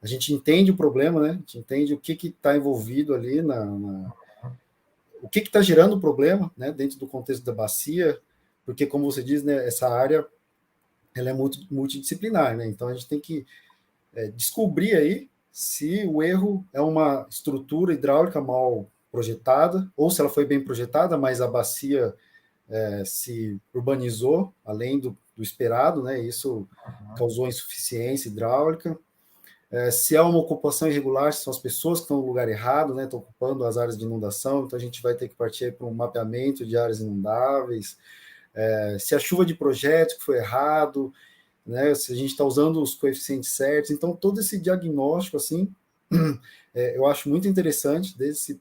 a gente entende o problema, né? A gente entende o que está envolvido ali o que está gerando o problema, né, dentro do contexto da bacia, porque como você diz, né, essa área ela é multidisciplinar, né? Então a gente tem que descobrir aí se o erro é uma estrutura hidráulica mal projetada ou se ela foi bem projetada, mas a bacia se urbanizou além do esperado, né? Isso uhum. causou insuficiência hidráulica. Se há uma ocupação irregular, se são as pessoas que estão no lugar errado, né, estão ocupando as áreas de inundação, então a gente vai ter que partir para um mapeamento de áreas inundáveis. Se a chuva de projeto que foi errado, né, se a gente está usando os coeficientes certos, então todo esse diagnóstico, assim, eu acho muito interessante desde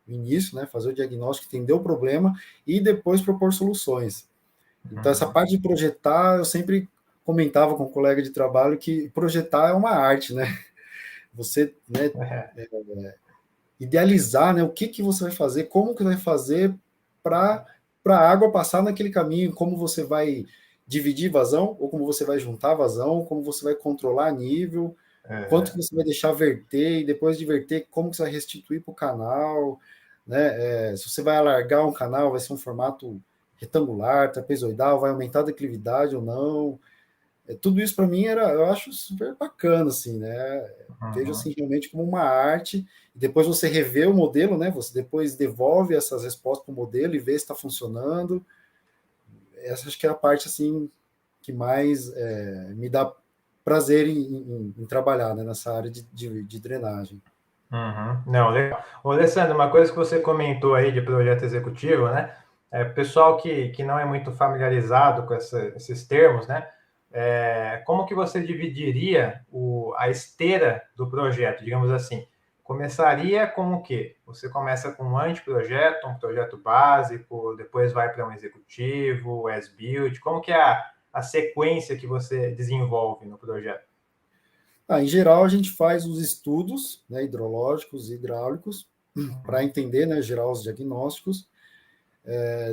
o início, né, fazer o diagnóstico, entender o problema e depois propor soluções. Então essa Uhum. parte de projetar, eu sempre comentava com um colega de trabalho que projetar é uma arte, né? Você, né, É. idealizar, né, o que você vai fazer, como que vai fazer para a água passar naquele caminho, como você vai dividir vazão, ou como você vai juntar vazão, como você vai controlar nível, quanto que É. você vai deixar verter, e depois de verter, como que você vai restituir para o canal, né? Se você vai alargar um canal, vai ser um formato retangular, trapezoidal, vai aumentar a declividade ou não, tudo isso para mim era, eu acho super bacana, assim, né? Vejo Uhum. assim realmente como uma arte. E depois você revê o modelo, né? Você depois devolve essas respostas para o modelo e vê se está funcionando. Essa acho que é a parte assim que mais me dá prazer em trabalhar, né? Nessa área de drenagem. Uhum. Não, legal. Ô, Alessandro, uma coisa que você comentou aí de projeto executivo, né? Pessoal que não é muito familiarizado com esses termos, né? Como que você dividiria a esteira do projeto, digamos assim? Começaria com o quê? Você começa com um anteprojeto, um projeto básico, depois vai para um executivo, as-built. Como que é a sequência que você desenvolve no projeto? Em geral, a gente faz os estudos, né, hidrológicos e hidráulicos para entender, né, gerar os diagnósticos.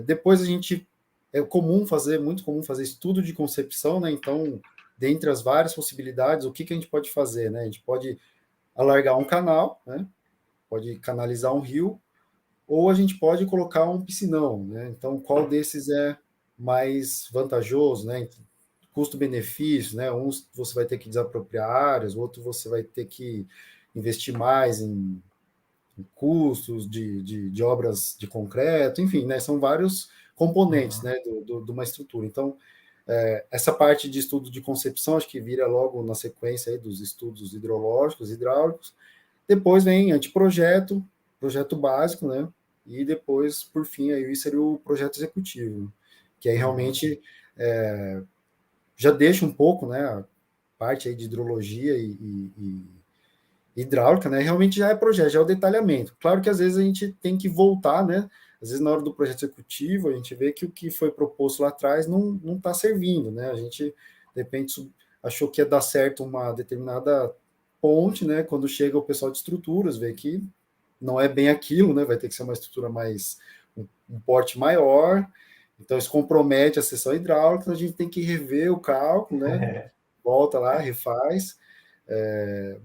Depois a gente muito comum fazer estudo de concepção, né? Então, dentre as várias possibilidades, o que a gente pode fazer, né? A gente pode alargar um canal, né? Pode canalizar um rio, ou a gente pode colocar um piscinão, né? Então, qual desses é mais vantajoso, né? Custo-benefício, né? Uns você vai ter que desapropriar áreas, outro você vai ter que investir mais em custos de obras de concreto, enfim, né? São vários componentes, Uhum, né? De uma estrutura. Então, essa parte de estudo de concepção, acho que vira logo na sequência aí dos estudos hidrológicos, hidráulicos. Depois vem anteprojeto, projeto básico, né? E depois, por fim, aí seria o projeto executivo, que aí uhum, realmente já deixa um pouco, né? A parte aí de hidrologia e hidráulica, né? Realmente já é projeto, já é o detalhamento. Claro que às vezes a gente tem que voltar, né? às vezes na hora do projeto executivo, a gente vê que o que foi proposto lá atrás não está servindo, né? A gente, de repente, achou que ia dar certo uma determinada ponte, né? Quando chega o pessoal de estruturas, vê que não é bem aquilo, né? Vai ter que ser uma estrutura mais, um porte maior, então isso compromete a seção hidráulica, a gente tem que rever o cálculo, né? Volta lá, refaz.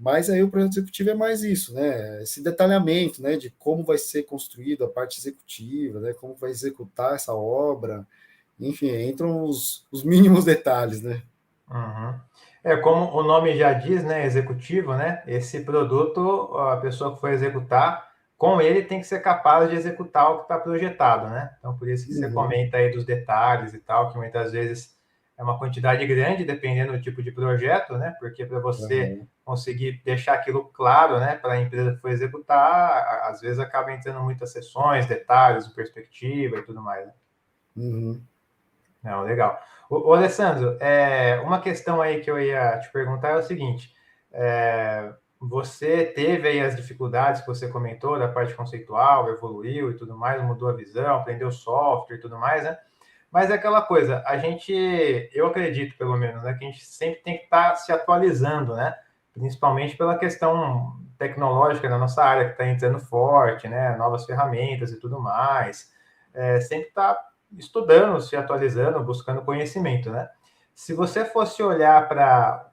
Mas aí o projeto executivo é mais isso, né? Esse detalhamento, né? De como vai ser construída a parte executiva, né? Como vai executar essa obra, enfim, entram os mínimos detalhes, né? Uhum. Como o nome já diz, né, executivo, né? Esse produto, a pessoa que for executar, com ele tem que ser capaz de executar o que está projetado, né? Então, por isso que você Uhum, comenta aí dos detalhes e tal, que muitas vezes é uma quantidade grande, dependendo do tipo de projeto, né? Porque para você uhum, conseguir deixar aquilo claro, né, para a empresa que for executar, às vezes acaba entrando muitas seções, detalhes, perspectiva e tudo mais, né? uhum. Não, legal. Alessandro, uma questão aí que eu ia te perguntar é o seguinte: você teve aí as dificuldades que você comentou da parte conceitual, evoluiu e tudo mais, mudou a visão, aprendeu software e tudo mais, né? Mas é aquela coisa, eu acredito pelo menos, né, que a gente sempre tem que estar se atualizando, né? Principalmente pela questão tecnológica da nossa área, que está entrando forte, né? Novas ferramentas e tudo mais. Sempre está estudando, se atualizando, buscando conhecimento, né? Se você fosse olhar para,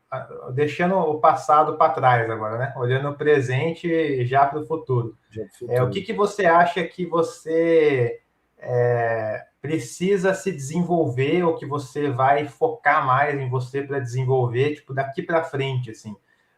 deixando o passado para trás agora, né? Olhando o presente já para o futuro, Já pro o que futuro. que você acha que você precisa se desenvolver ou que você vai focar mais em você para desenvolver, tipo, daqui para frente, assim?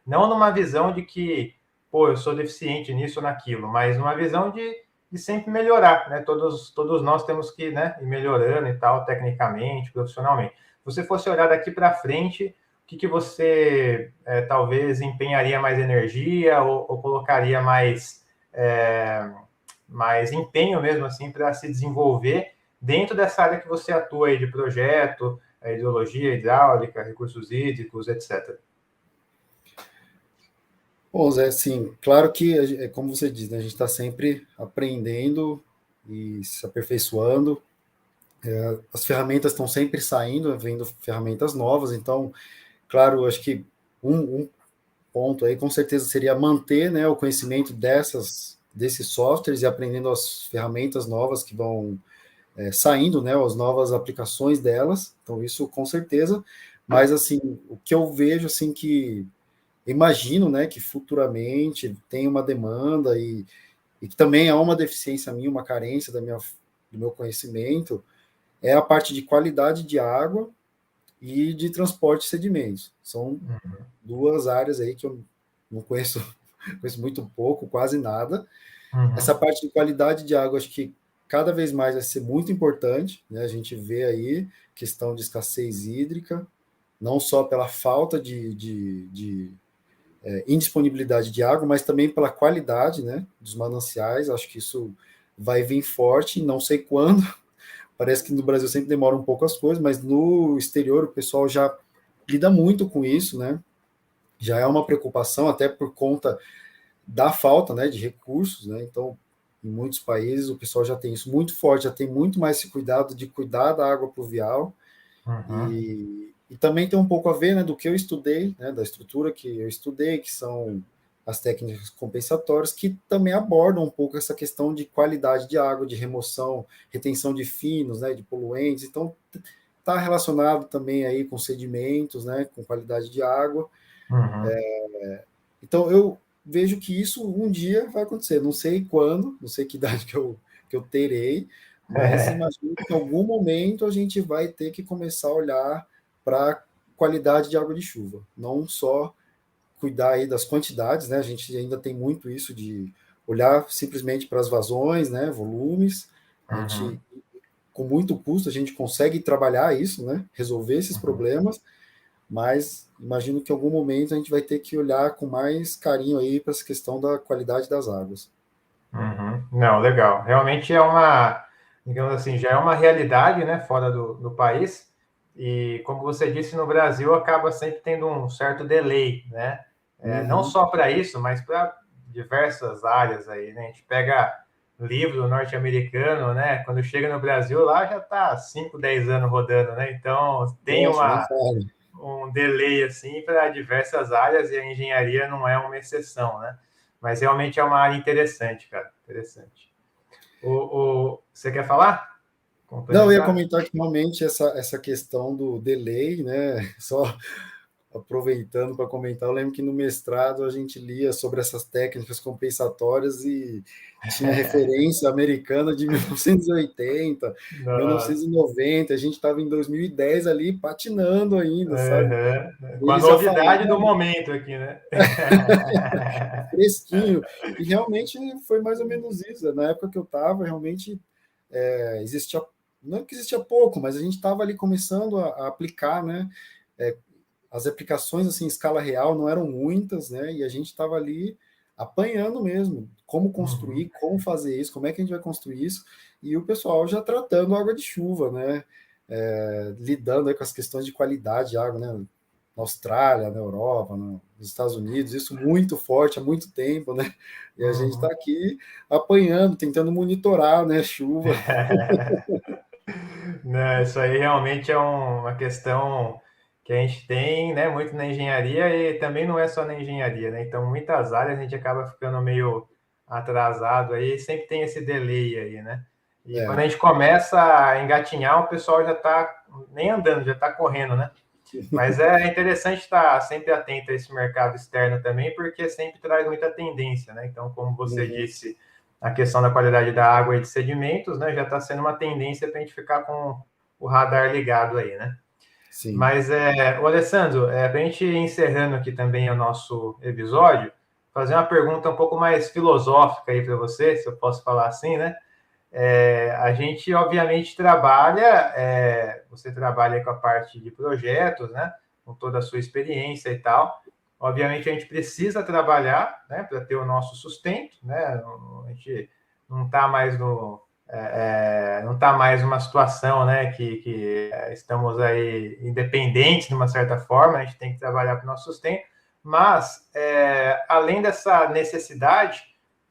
Não numa visão de que, pô, eu sou deficiente nisso ou naquilo, mas numa visão de sempre melhorar, né? Todos nós temos que, né, ir melhorando e tal, tecnicamente, profissionalmente. Se você fosse olhar daqui para frente, o que que você talvez empenharia mais energia ou colocaria mais empenho mesmo assim para se desenvolver dentro dessa área que você atua aí de projeto, hidrologia hidráulica, recursos hídricos, etc. Bom, Zé, assim, claro que, como você diz, né, a gente está sempre aprendendo e se aperfeiçoando. As ferramentas estão sempre saindo, vendo ferramentas novas, então, claro, acho que um ponto aí com certeza seria manter, né, o conhecimento desses softwares e aprendendo as ferramentas novas que vão saindo, né, as novas aplicações delas, então isso com certeza, mas assim, o que eu vejo, assim, que imagino, né, que futuramente tem uma demanda e que também há uma deficiência minha, uma carência do meu conhecimento, é a parte de qualidade de água e de transporte de sedimentos. São duas áreas aí que eu não conheço, conheço muito pouco, quase nada. Essa Uhum. parte de qualidade de água, acho que cada vez mais vai ser muito importante, né? A gente vê aí questão de escassez hídrica, não só pela falta de indisponibilidade de água, mas também pela qualidade, né, dos mananciais. Acho que isso vai vir forte, não sei quando. Parece que no Brasil sempre demora um pouco as coisas, mas no exterior o pessoal já lida muito com isso, né? Já é uma preocupação, até por conta da falta, né, de recursos, né? Então, em muitos países o pessoal já tem isso muito forte, já tem muito mais esse cuidado de cuidar da água pluvial Uhum. e também tem um pouco a ver, né, do que eu estudei, né, da estrutura que eu estudei, que são as técnicas compensatórias, que também abordam um pouco essa questão de qualidade de água, de remoção, retenção de finos, né, de poluentes. Então, está relacionado também aí com sedimentos, né, com qualidade de água. Uhum. Então, eu vejo que isso um dia vai acontecer. Não sei quando, não sei que idade que eu terei, mas imagino que em algum momento a gente vai ter que começar a olhar para a qualidade de água de chuva, não só cuidar aí das quantidades, né? A gente ainda tem muito isso de olhar simplesmente para as vazões, né? Volumes. A Uhum. gente, com muito custo, a gente consegue trabalhar isso, né? Resolver esses Uhum. problemas, mas imagino que em algum momento a gente vai ter que olhar com mais carinho aí para essa questão da qualidade das águas. Uhum. Não, legal. Realmente digamos assim, já é uma realidade, né, fora do país. E como você disse, no Brasil acaba sempre tendo um certo delay, né? Não Uhum, só para isso, mas para diversas áreas aí, né? A gente pega, livro norte-americano, né? Quando chega no Brasil, lá já está 5, 10 anos rodando, né? Então tem Nossa, nem fala. um delay assim para diversas áreas e a engenharia não é uma exceção, né? Mas realmente é uma área interessante, cara. Interessante. Você quer falar? Não, eu ia Complementar? comentar que realmente essa questão do delay, né? Só aproveitando para comentar, eu lembro que no mestrado a gente lia sobre essas técnicas compensatórias e tinha referência americana de 1980, Nossa. 1990, a gente estava em 2010 ali patinando ainda, sabe? Uhum. Com a Eles já novidade do falavam momento aqui, né? fresquinho, e realmente foi mais ou menos isso. Na época que eu estava, realmente existia, não que existia pouco, mas a gente estava ali começando a aplicar, né? É, as aplicações assim em escala real não eram muitas, né? E a gente estava ali apanhando mesmo, como Uhum. construir, como fazer isso, como é que a gente vai construir isso, e o pessoal já tratando água de chuva, né? Lidando aí com as questões de qualidade de água, né? Na Austrália, na Europa, nos Estados Unidos, isso muito forte há muito tempo, né? E a gente está Uhum. aqui apanhando, tentando monitorar, né? Chuva. Né, isso aí realmente é uma questão que a gente tem, né, muito na engenharia e também não é só na engenharia, né? Então, muitas áreas a gente acaba ficando meio atrasado aí, sempre tem esse delay aí, né? E quando É, a gente começa a engatinhar, o pessoal já está nem andando, já está correndo, né? Mas é interessante estar sempre atento a esse mercado externo também, porque sempre traz muita tendência, né? Então, como você uhum, disse, a questão da qualidade da água e de sedimentos, né, já está sendo uma tendência para a gente ficar com o radar ligado aí, né? sim. Mas, o Alessandro, para a gente ir encerrando aqui também o nosso episódio, fazer uma pergunta um pouco mais filosófica aí para você, se eu posso falar assim, né? A gente, obviamente, trabalha, você trabalha com a parte de projetos, né? Com toda a sua experiência e tal. Obviamente, a gente precisa trabalhar, né? Para ter o nosso sustento, né? A gente não está mais não está mais numa situação, né? Que estamos aí independentes de uma certa forma, a gente tem que trabalhar para o nosso sustento. Mas, além dessa necessidade,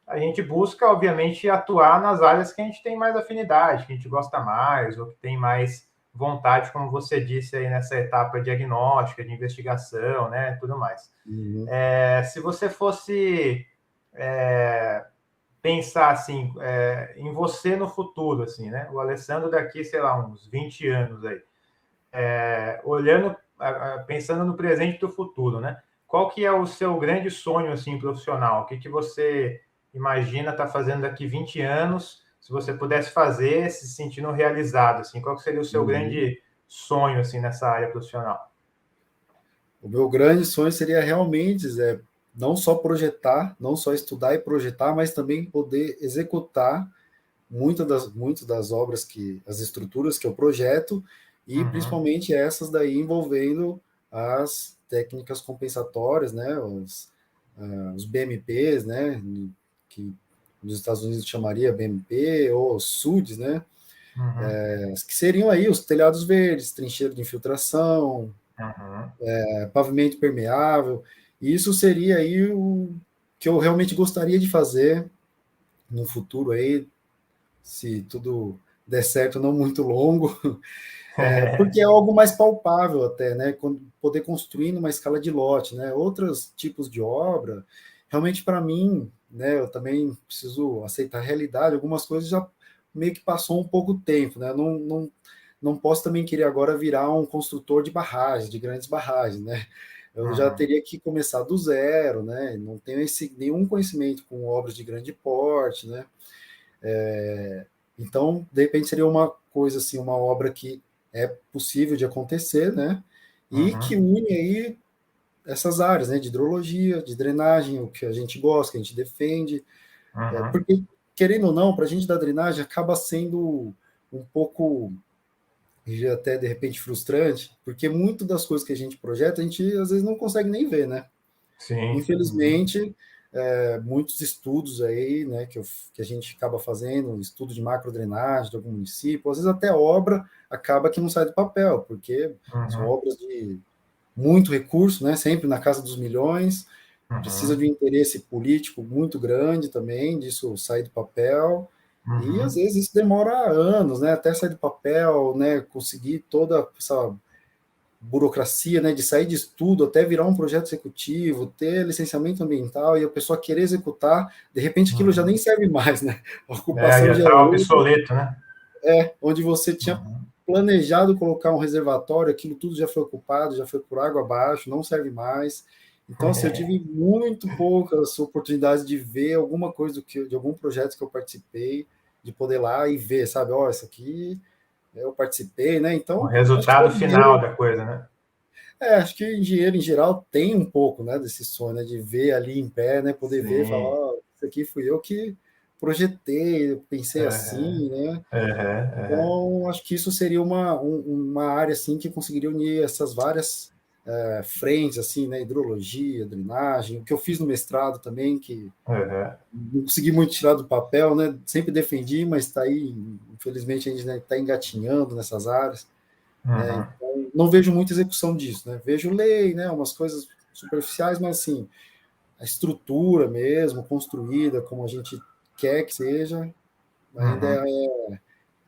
a gente busca, obviamente, atuar nas áreas que a gente tem mais afinidade, que a gente gosta mais, ou que tem mais vontade, como você disse aí nessa etapa diagnóstica, de investigação, né, tudo mais. Uhum. Se você fosse pensar assim, em você no futuro, assim, né, o Alessandro daqui, sei lá, uns 20 anos aí, olhando, pensando no presente e do futuro, né? Qual que é o seu grande sonho assim profissional? O que que você imagina estar fazendo daqui 20 anos? Se você pudesse fazer, se sentindo realizado, assim, qual que seria o seu Uhum. grande sonho assim nessa área profissional? O meu grande sonho seria realmente não só projetar, não só estudar e projetar, mas também poder executar muitas das obras as estruturas que eu projeto, e Uhum, principalmente essas daí envolvendo as técnicas compensatórias, né, os BMPs, né, que nos Estados Unidos chamaria BMP, ou SUDs, né, uhum, que seriam aí os telhados verdes, trincheiro de infiltração, uhum. pavimento permeável, e isso seria aí o que eu realmente gostaria de fazer no futuro aí, se tudo der certo, não muito longo, porque é algo mais palpável até, né? Poder construir numa escala de lote, né? Outros tipos de obra, realmente para mim, né? Eu também preciso aceitar a realidade. Algumas coisas já meio que passou um pouco tempo, né? Não posso também querer agora virar um construtor de barragens, de grandes barragens, né? Eu já Uhum. teria que começar do zero, né? Não tenho nenhum conhecimento com obras de grande porte, né? Então, de repente, seria uma coisa assim, uma obra que é possível de acontecer, né? E que Uhum. une aí essas áreas, né? De hidrologia, de drenagem, o que a gente gosta, que a gente defende. Uhum. Porque, querendo ou não, para a gente da drenagem acaba sendo um pouco, e até de repente frustrante, porque muito das coisas que a gente projeta, a gente às vezes não consegue nem ver, né? Sim. Uhum. Infelizmente, muitos estudos aí, né, que a gente acaba fazendo, estudo de macrodrenagem de algum município, às vezes até obra acaba que não sai do papel, porque são Uhum. obras de muito recurso, né, sempre na casa dos milhões, Precisa Uhum. de um interesse político muito grande também, disso sair do papel, e às Uhum. vezes isso demora anos, né, até sair do papel, né, conseguir toda essa burocracia, né, de sair de estudo até virar um projeto executivo, ter licenciamento ambiental e a pessoa querer executar, de repente aquilo já nem Uhum. serve mais, né? A ocupação Já já é está outra, obsoleto, né? onde você tinha Uhum. planejado colocar um reservatório, aquilo tudo já foi ocupado, já foi por água abaixo, não serve mais. Então, assim, eu tive muito poucas oportunidades de ver alguma coisa de algum projeto que eu participei, de poder ir lá e ver, sabe, ó, isso aqui eu participei, né? O Então, acho que resultado todo final engenheiro, da coisa, né? acho que engenheiro em geral tem um pouco, né, desse sonho, né, de ver ali em pé, né, poder ver e falar, Sim. ó, isso aqui fui eu que projetei, eu pensei Uhum. assim, né? Uhum. Uhum. Então, acho que isso seria uma área assim que conseguiria unir essas várias frentes, assim, né? Hidrologia, drenagem, o que eu fiz no mestrado também, que Uhum. não consegui muito tirar do papel, né? Sempre defendi, mas está aí, infelizmente, a gente está engatinhando nessas áreas, né? Uhum. Então, não vejo muita execução disso, né? Vejo lei, né? Umas coisas superficiais, mas assim, a estrutura mesmo, construída como a gente quer que seja, ainda Uhum.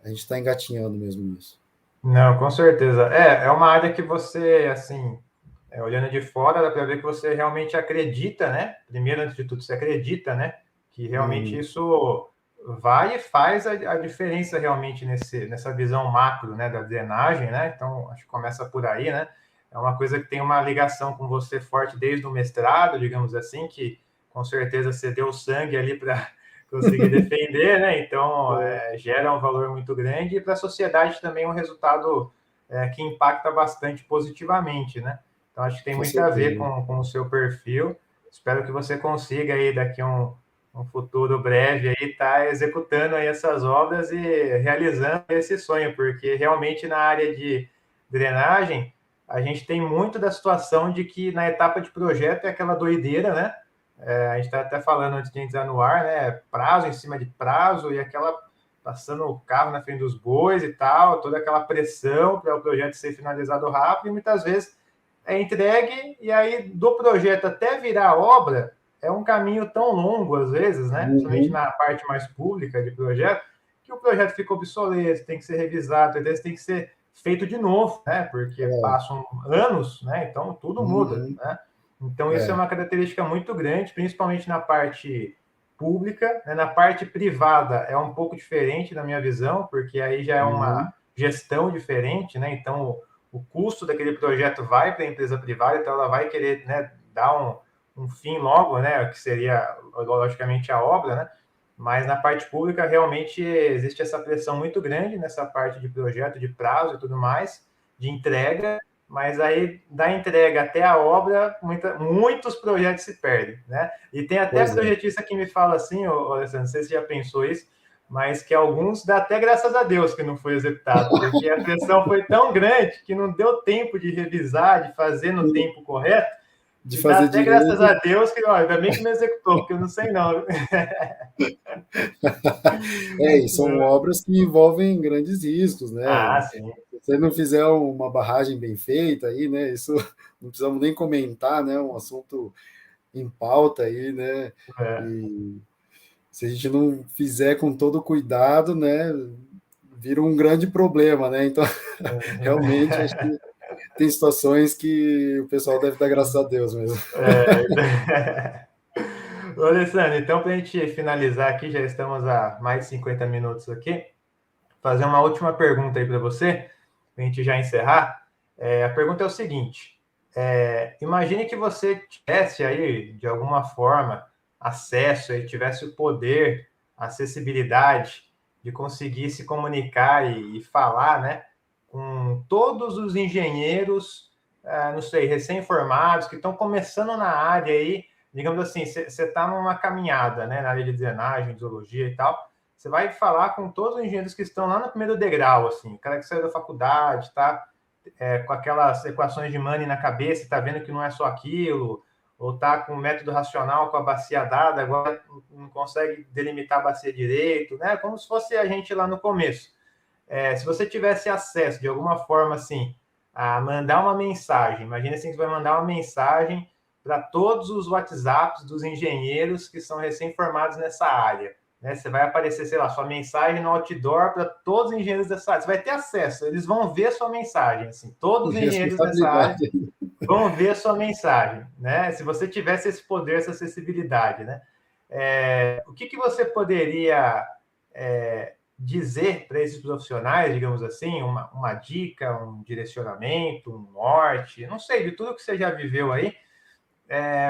a gente está engatinhando mesmo nisso. Não, com certeza. É uma área que você, assim, olhando de fora, dá para ver que você realmente acredita, né? Primeiro, antes de tudo, você acredita, né? Que realmente Hum, isso vai e faz a diferença realmente nessa visão macro, né? Da drenagem, né? Então, acho que começa por aí, né? É uma coisa que tem uma ligação com você forte desde o mestrado, digamos assim, que com certeza você deu sangue ali para conseguir defender, né? Então, gera um valor muito grande e para a sociedade também um resultado que impacta bastante positivamente, né? Então, acho que tem com muito a ver certeza. com o seu perfil. Espero que você consiga aí daqui um futuro breve aí estar executando aí essas obras e realizando esse sonho, porque realmente na área de drenagem a gente tem muito da situação de que na etapa de projeto é aquela doideira, né? A gente está até falando antes de entrar no ar, né? Prazo em cima de prazo e aquela passando o carro na frente dos bois e tal, toda aquela pressão para o projeto ser finalizado rápido e muitas vezes é entregue e aí do projeto até virar obra é um caminho tão longo às vezes, né? Principalmente Uhum. na parte mais pública de projeto, que o projeto fica obsoleto, tem que ser revisado, às vezes tem que ser feito de novo, né? Porque É, passam anos, né? Então tudo muda, uhum. né? Então, isso é É, uma característica muito grande, principalmente na parte pública. Né? Na parte privada é um pouco diferente na minha visão, porque aí já é uma uhum. gestão diferente, né? Então, o custo daquele projeto vai para a empresa privada, então ela vai querer, né, dar um fim logo, né? Que seria, logicamente, a obra, né? Mas na parte pública, realmente, existe essa pressão muito grande nessa parte de projeto, de prazo e tudo mais, de entrega, mas aí da entrega até a obra, muitos projetos se perdem, né? E tem até Pois é. projetista que me fala assim, Alessandro, não sei se você já pensou isso, mas que alguns dá até graças a Deus que não foi executado, porque a pressão foi tão grande que não deu tempo de revisar, de fazer no tempo correto, De e dá fazer até graças a direito. Deus que, olha, ainda bem que não executou, porque eu não sei não. E são obras que envolvem grandes riscos, né? Ah, sim. Se você não fizer uma barragem bem feita aí, né? Isso não precisamos nem comentar, né? Um assunto em pauta aí, né? É. E se a gente não fizer com todo cuidado, né? Vira um grande problema, né? Então, realmente, acho que tem situações que o pessoal deve dar graças a Deus mesmo. É. Ô, Alessandro, então, para a gente finalizar aqui, já estamos há mais de 50 minutos aqui, fazer uma última pergunta aí para você, para a gente já encerrar. A pergunta é o seguinte: imagine que você tivesse aí, de alguma forma, acesso, e tivesse o poder, acessibilidade de conseguir se comunicar e falar, né, com todos os engenheiros, não sei, recém-formados, que estão começando na área aí, digamos assim, você está numa caminhada, né, na área de drenagem, zoologia e tal, você vai falar com todos os engenheiros que estão lá no primeiro degrau, assim, o cara que saiu da faculdade, tá com aquelas equações de Money na cabeça, está vendo que não é só aquilo, ou está com o método racional com a bacia dada, agora não consegue delimitar a bacia direito, né? Como se fosse a gente lá no começo. Se você tivesse acesso de alguma forma assim a mandar uma mensagem, imagina assim que você vai mandar uma mensagem para todos os WhatsApps dos engenheiros que são recém-formados nessa área. Né? Você vai aparecer, sei lá, sua mensagem no outdoor para todos os engenheiros dessa área. Você vai ter acesso, eles vão ver a sua mensagem. Assim, todos os engenheiros dessa área vão ver a sua mensagem. Né? Se você tivesse esse poder, essa acessibilidade. Né? O que você poderia dizer para esses profissionais, digamos assim, uma dica, um direcionamento, um norte, não sei, de tudo que você já viveu aí,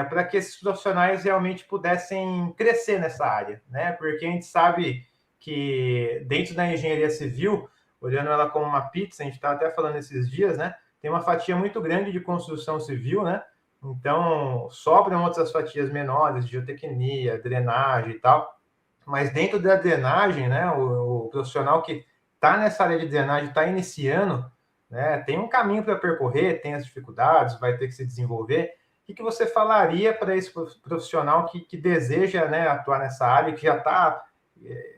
para que esses profissionais realmente pudessem crescer nessa área, né? Porque a gente sabe que dentro da engenharia civil, olhando ela como uma pizza, a gente está até falando esses dias, né? Tem uma fatia muito grande de construção civil, né? Então, sobram outras fatias menores de geotecnia, drenagem e tal. Mas dentro da drenagem, né? O profissional que está nessa área de drenagem, está iniciando, né? Tem um caminho para percorrer, tem as dificuldades, vai ter que se desenvolver. O que você falaria para esse profissional que deseja, né, atuar nessa área, que já está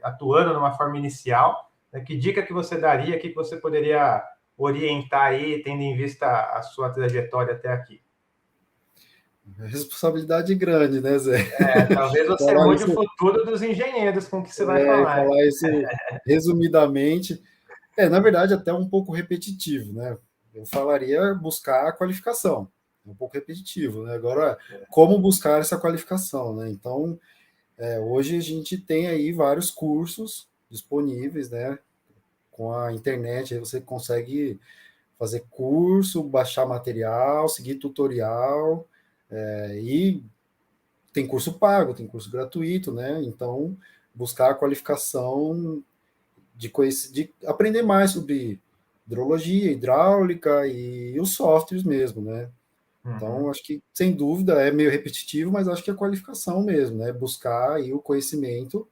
atuando numa forma inicial? Né? Que dica que você daria, que você poderia orientar aí, tendo em vista a sua trajetória até aqui? Responsabilidade grande, né, Zé? Talvez você mude o futuro dos engenheiros com o que você vai falar. Falar isso resumidamente, na verdade, até um pouco repetitivo, né? Eu falaria buscar a qualificação. Um pouco repetitivo, né? Agora, como buscar essa qualificação, né? Então, hoje a gente tem aí vários cursos disponíveis, né? Com a internet, aí você consegue fazer curso, baixar material, seguir tutorial, e tem curso pago, tem curso gratuito, né? Então, buscar a qualificação de aprender mais sobre hidrologia, hidráulica e os softwares mesmo, né? Então, acho que, sem dúvida, é meio repetitivo, mas acho que é qualificação mesmo, né? Buscar aí o conhecimento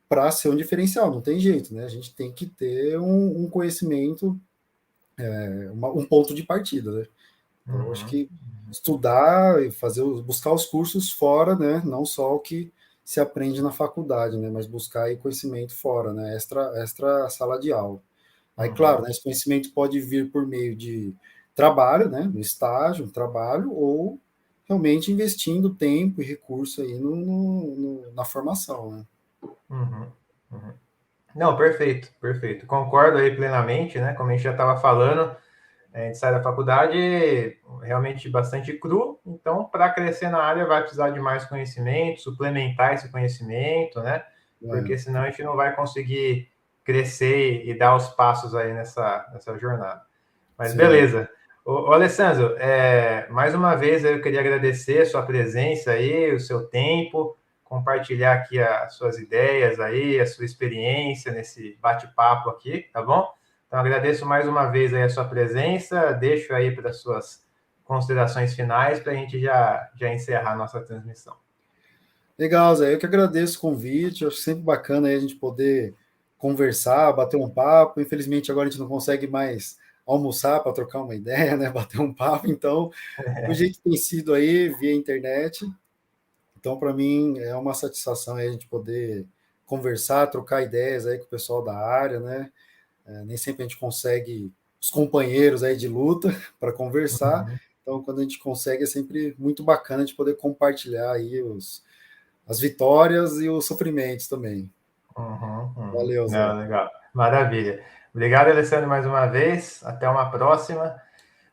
para ser um diferencial, não tem jeito, né? A gente tem que ter um conhecimento, um ponto de partida, né? Então, acho que estudar e buscar os cursos fora, né? Não só o que se aprende na faculdade, né? Mas buscar aí conhecimento fora, né? Extra sala de aula. Aí, claro, né, esse conhecimento pode vir por meio de trabalho, né? No estágio, no trabalho, ou realmente investindo tempo e recurso aí na formação, né? Não, perfeito, perfeito. Concordo aí plenamente, né? Como a gente já estava falando, a gente sai da faculdade realmente bastante cru, então para crescer na área vai precisar de mais conhecimento, suplementar esse conhecimento, né? Porque senão a gente não vai conseguir crescer e dar os passos aí nessa jornada. Mas beleza. Ô, Alessandro, mais uma vez eu queria agradecer a sua presença aí, o seu tempo, compartilhar aqui as suas ideias aí, a sua experiência nesse bate-papo aqui, tá bom? Então, agradeço mais uma vez aí a sua presença, deixo aí para as suas considerações finais para a gente já encerrar a nossa transmissão. Legal, Zé, eu que agradeço o convite, acho sempre bacana aí a gente poder conversar, bater um papo. Infelizmente agora a gente não consegue mais almoçar para trocar uma ideia, né, bater um papo, então o jeito tem sido aí via internet. Então, para mim, é uma satisfação aí a gente poder conversar, trocar ideias aí com o pessoal da área, né? Nem sempre a gente consegue os companheiros aí de luta para conversar. Então, quando a gente consegue, é sempre muito bacana de poder compartilhar aí as vitórias e os sofrimentos também. Valeu, Zé. Não, legal. Maravilha. Obrigado, Alessandro, mais uma vez. Até uma próxima.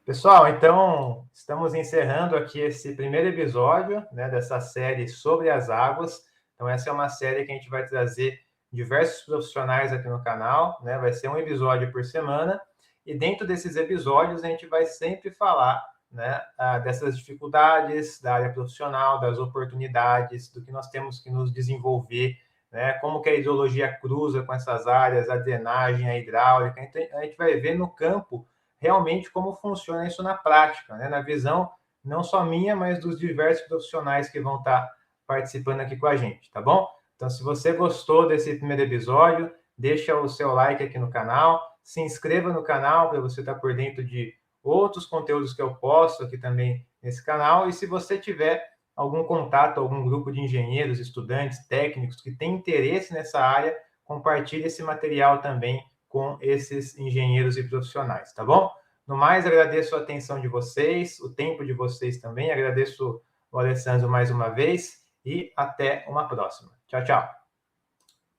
Pessoal, então, estamos encerrando aqui esse primeiro episódio, né, dessa série sobre as águas. Então, essa é uma série que a gente vai trazer diversos profissionais aqui no canal, né? Vai ser um episódio por semana. E dentro desses episódios, a gente vai sempre falar, né, dessas dificuldades da área profissional, das oportunidades, do que nós temos que nos desenvolver, né? Como que a hidrologia cruza com essas áreas, a drenagem, a hidráulica. Então, a gente vai ver no campo realmente como funciona isso na prática, né? Na visão não só minha, mas dos diversos profissionais que vão estar participando aqui com a gente, tá bom? Então, se você gostou desse primeiro episódio, deixa o seu like aqui no canal, se inscreva no canal para você estar por dentro de outros conteúdos que eu posto aqui também nesse canal. E se você tiver algum contato, algum grupo de engenheiros, estudantes, técnicos que tem interesse nessa área, compartilhe esse material também com esses engenheiros e profissionais, tá bom? No mais, agradeço a atenção de vocês, o tempo de vocês também, agradeço o Alessandro mais uma vez e até uma próxima. Tchau, tchau.